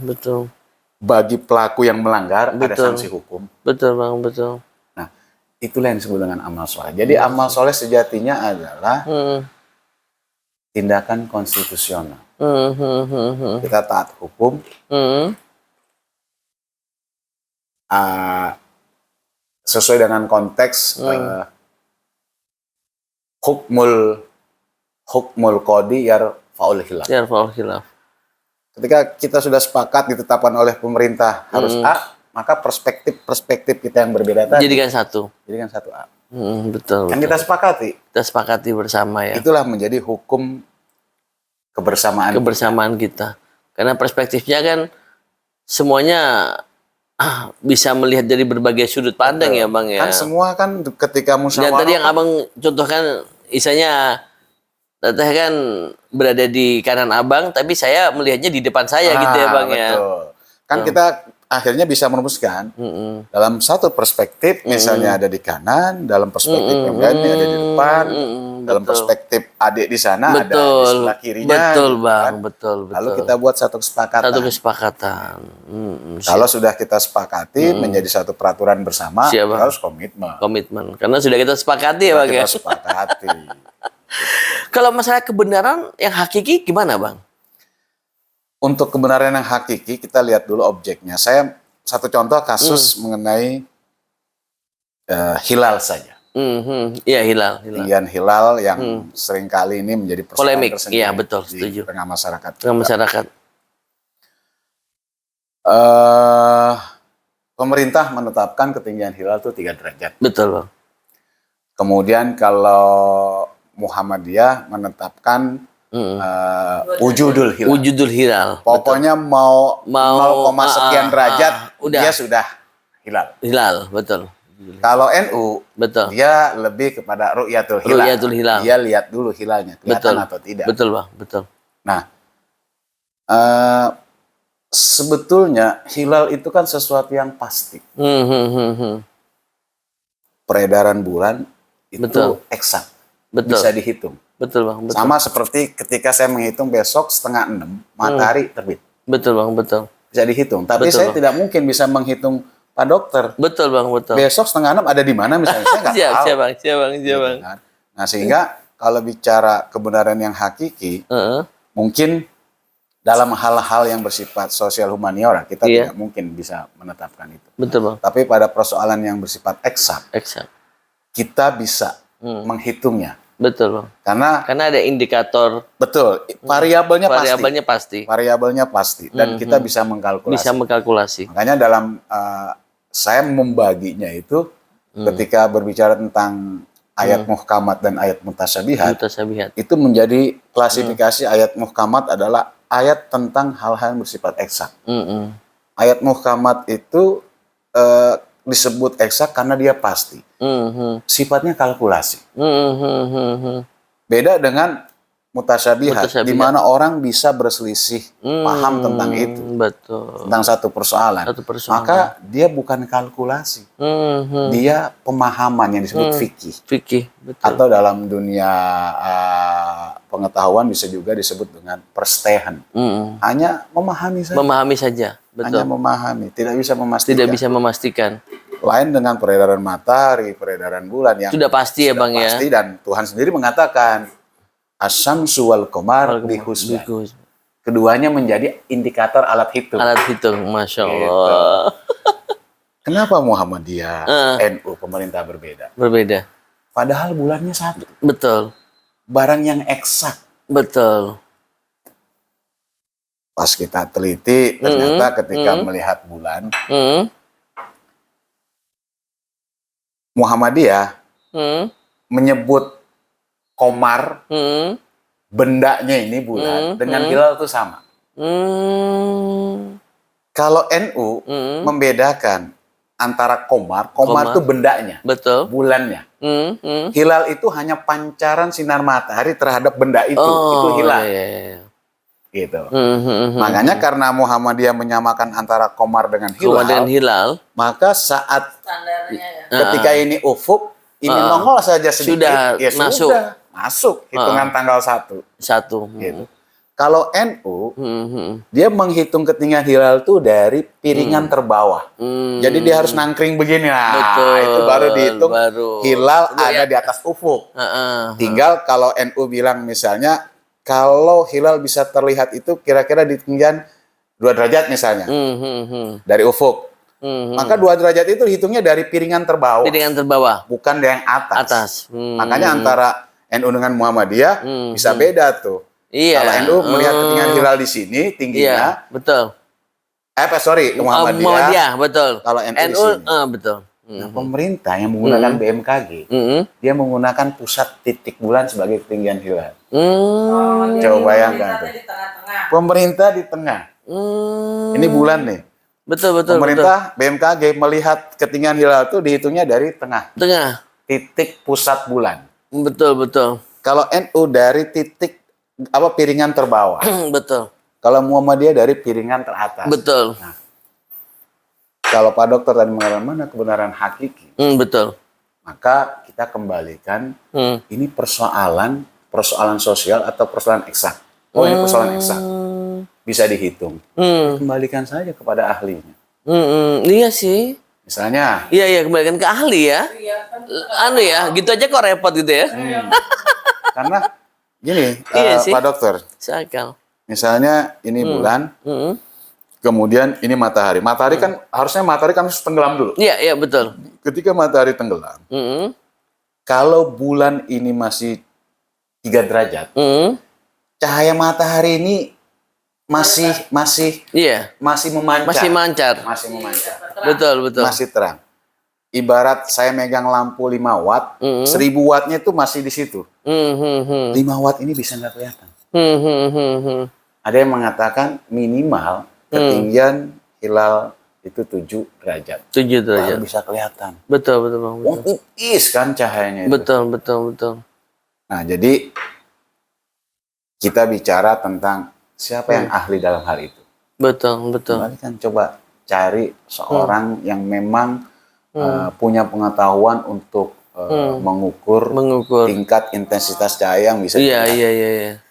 A: Betul.
B: Bagi pelaku yang melanggar ada sanksi hukum.
A: Betul, Bang, betul.
B: Nah, itulah yang disebut dengan amal soleh. Jadi amal soleh sejatinya adalah tindakan konstitusional. Kita taat hukum. Sesuai dengan konteks hukmul qadi yarfa'ul khilaf. Ketika kita sudah sepakat ditetapkan oleh pemerintah harus A, maka perspektif kita yang berbeda tadi jadikan satu A.
A: Betul.
B: Kan kita sepakati.
A: Kita sepakati bersama ya.
B: Itulah menjadi hukum kebersamaan
A: kita. Karena perspektifnya kan semuanya bisa melihat dari berbagai sudut pandang. Betul. Ya, Bang ya.
B: Kan semua kan ketika musyawarah.
A: Dan tadi yang Abang contohkan, isanya Teteh kan berada di kanan Abang, tapi saya melihatnya di depan saya gitu ya, Bang.
B: Betul.
A: Ya.
B: Kan kita akhirnya bisa merumuskan dalam satu perspektif, misalnya ada di kanan, dalam perspektif yang lainnya ada di depan, dalam perspektif adik di sana ada di sebelah kirinya.
A: Betul,
B: gitu,
A: Bang.
B: kan?
A: Betul.
B: Lalu kita buat satu kesepakatan. Kalau sudah kita sepakati menjadi satu peraturan bersama, harus komitmen.
A: Karena sudah kita sepakati ya, Bang.
B: Kita sepakati.
A: Kalau masalah kebenaran yang hakiki gimana, Bang?
B: Untuk kebenaran yang hakiki, kita lihat dulu objeknya. Saya satu contoh kasus mengenai hilal saja.
A: Iya, hilal.
B: Tinggian hilal yang seringkali ini menjadi persoalan
A: polemik. Iya, betul, setuju.
B: Di tengah masyarakat. Pemerintah menetapkan ketinggian hilal itu 3 derajat.
A: Betul, Bang.
B: Kemudian kalau Muhammadiyah menetapkan wujudul hilal. Pokoknya mau 0, sekian derajat dia sudah hilal.
A: Betul.
B: Kalau NU dia lebih kepada ru'yatul hilal. Dia lihat dulu hilalnya kelihatan atau tidak.
A: Betul, Bang. Betul.
B: Nah, sebetulnya hilal itu kan sesuatu yang pasti. Peredaran bulan itu eksak. Bisa dihitung.
A: Betul, Bang. Betul.
B: Sama seperti ketika saya menghitung besok 5:30 matahari terbit.
A: Betul, Bang. Betul.
B: Bisa dihitung. Tapi saya tidak mungkin bisa menghitung Pak Dokter.
A: Betul, Bang. Betul.
B: Besok 5:30 ada di mana misalnya, saya nggak tahu.
A: Siap, Bang.
B: Nah, sehingga kalau bicara kebenaran yang hakiki, mungkin dalam hal-hal yang bersifat sosial humaniora kita tidak mungkin bisa menetapkan itu.
A: Betul, Bang.
B: Tapi pada persoalan yang bersifat eksak. Kita bisa menghitungnya.
A: Betul, Bang. Karena ada indikator.
B: Betul. Variabelnya
A: pasti.
B: Dan kita bisa mengkalkulasi. Makanya dalam saya membaginya itu ketika berbicara tentang ayat muhkamat dan ayat mutasyabihat. Itu menjadi klasifikasi ayat muhkamat adalah ayat tentang hal-hal yang bersifat eksak. Ayat muhkamat itu disebut eksak karena dia pasti. Sifatnya kalkulasi. Beda dengan mutasyabihat, di mana orang bisa berselisih paham tentang itu,
A: betul,
B: tentang satu persoalan. Maka dia bukan kalkulasi, dia pemahaman yang disebut fikih.
A: Fikih, betul.
B: Atau dalam dunia pengetahuan bisa juga disebut dengan perstehan. Hanya memahami saja.
A: Memahami saja, betul.
B: Hanya memahami, tidak bisa memastikan.
A: Tidak bisa memastikan.
B: Lain dengan peredaran matahari, peredaran bulan yang
A: sudah pasti ya Bang
B: pasti,
A: ya.
B: dan Tuhan sendiri mengatakan asyamsu wal qamar bihusban. Keduanya menjadi indikator alat hitung.
A: Alat hitung, Masya Allah. Gitu.
B: Kenapa Muhammadiyah, NU, pemerintah berbeda?
A: Berbeda.
B: Padahal bulannya satu.
A: Betul.
B: Barang yang eksak.
A: Betul.
B: Pas kita teliti, ternyata ketika melihat bulan, Muhammadiyah menyebut komar, bendanya ini bulan, dengan hilal itu sama. Kalau NU membedakan antara komar itu bendanya,
A: betul,
B: bulannya. Hilal itu hanya pancaran sinar matahari terhadap benda itu hilal.
A: Iya.
B: Gitu. Makanya karena Muhammadiyah menyamakan antara komar dengan hilal, maka saat ketika ini ufuk, ini nongol saja sedikit,
A: sudah
B: masuk hitungan tanggal 1. Gitu. Kalau NU, dia menghitung ketinggian hilal itu dari piringan terbawah. Jadi dia harus nangkring begini lah.
A: Betul,
B: itu baru dihitung hilal ada di atas ufuk. Tinggal kalau NU bilang misalnya, kalau hilal bisa terlihat itu kira-kira di ketinggian 2 derajat misalnya. Dari ufuk. Maka 2 derajat itu hitungnya dari piringan terbawah.
A: Piringan terbawah.
B: Bukan dari yang atas.
A: Atas.
B: Makanya antara NU dengan Muhammadiyah bisa beda tuh.
A: Iya.
B: Kalau NU melihat ketinggian hilal di sini tingginya.
A: Iya, betul.
B: Muhammadiyah.
A: Betul.
B: Kalau NU di sini.
A: Betul.
B: Nah, pemerintah yang menggunakan BMKG, dia menggunakan pusat titik bulan sebagai ketinggian hilal. Coba bayangkan tuh. Pemerintah di tengah. Ini bulan nih.
A: Betul.
B: Pemerintah BMKG melihat ketinggian hilal itu dihitungnya dari tengah. Titik pusat bulan.
A: Betul.
B: Kalau NU dari titik piringan terbawah.
A: Betul.
B: Kalau Muhammadiyah dari piringan teratas.
A: Betul.
B: Nah, kalau Pak Dokter tadi mengatakan mana kebenaran hakiki,
A: betul.
B: Maka kita kembalikan ini persoalan sosial atau persoalan eksak. Ini persoalan eksak, bisa dihitung. Kembalikan saja kepada ahlinya.
A: Iya sih.
B: Misalnya.
A: Iya kembalikan ke ahli ya. Gitu aja kok repot gitu ya.
B: Karena gini,
A: sih.
B: Pak Dokter.
A: Sakal.
B: Misalnya ini bulan. Kemudian ini matahari. Matahari kan harusnya harus tenggelam dulu.
A: Iya betul.
B: Ketika matahari tenggelam, kalau bulan ini masih 3 derajat, cahaya matahari ini masih memancar. Betul. Masih terang. Ibarat saya megang lampu 5 watt, 1000 wattnya itu masih di situ. 5 watt ini bisa nggak kelihatan. Ada yang mengatakan minimal ketinggian hilal itu 7 derajat.
A: 7 derajat.
B: Baru bisa kelihatan.
A: Betul.
B: Tipis kan cahayanya itu.
A: Betul.
B: Nah, jadi kita bicara tentang siapa yang ahli dalam hal itu.
A: Betul.
B: Kembali kan coba cari seorang yang memang punya pengetahuan untuk mengukur tingkat intensitas cahaya yang bisa dilihat.
A: Iya.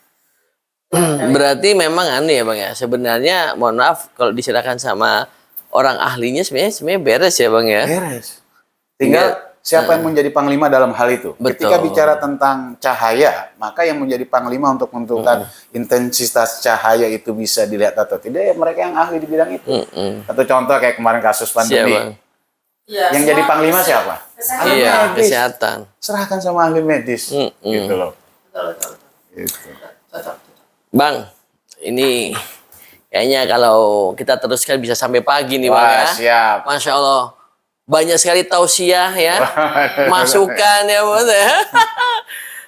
A: Berarti memang ya Bang ya. Sebenarnya mohon maaf kalau diserahkan sama orang ahlinya sebenarnya beres ya Bang ya.
B: Beres. Tinggal siapa yang menjadi panglima dalam hal itu.
A: Betul.
B: Ketika bicara tentang cahaya, maka yang menjadi panglima untuk menentukan intensitas cahaya itu bisa dilihat atau tidak ya mereka yang ahli di bidang itu. Satu contoh kayak kemarin kasus pandemi. Yang jadi panglima siapa?
A: Kesehatan.
B: Serahkan sama ahli medis. Gitu loh.
C: Betul.
B: Gitu.
A: Bang, ini kayaknya kalau kita teruskan bisa sampai pagi nih Bang ya.
B: Siap.
A: Masya Allah. Banyak sekali tausiah ya. Masukan ya Bang ya.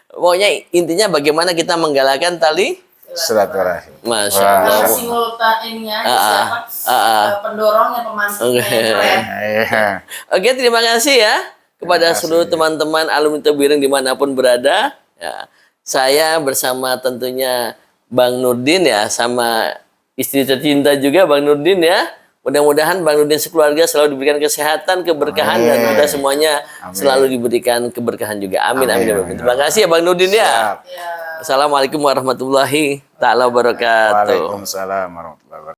A: Pokoknya intinya bagaimana kita menggalakkan tali
B: silaturahim.
A: Masya Allah.
C: Simultannya siapa? Pendorongnya, pemantiknya.
A: Oke, terima kasih ya kepada seluruh teman-teman alumni Tebuireng dimanapun berada. Ya. saya bersama tentunya Bang Nurdin ya, sama istri tercinta juga Bang Nurdin ya. Mudah-mudahan Bang Nurdin sekeluarga selalu diberikan kesehatan, keberkahan, dan kita semuanya selalu diberikan keberkahan juga. Amin, amin, amin. Terima kasih ya Bang Nurdin ya. Assalamualaikum warahmatullahi taala wabarakatuh.
B: Waalaikumsalam warahmatullahi wabarakatuh.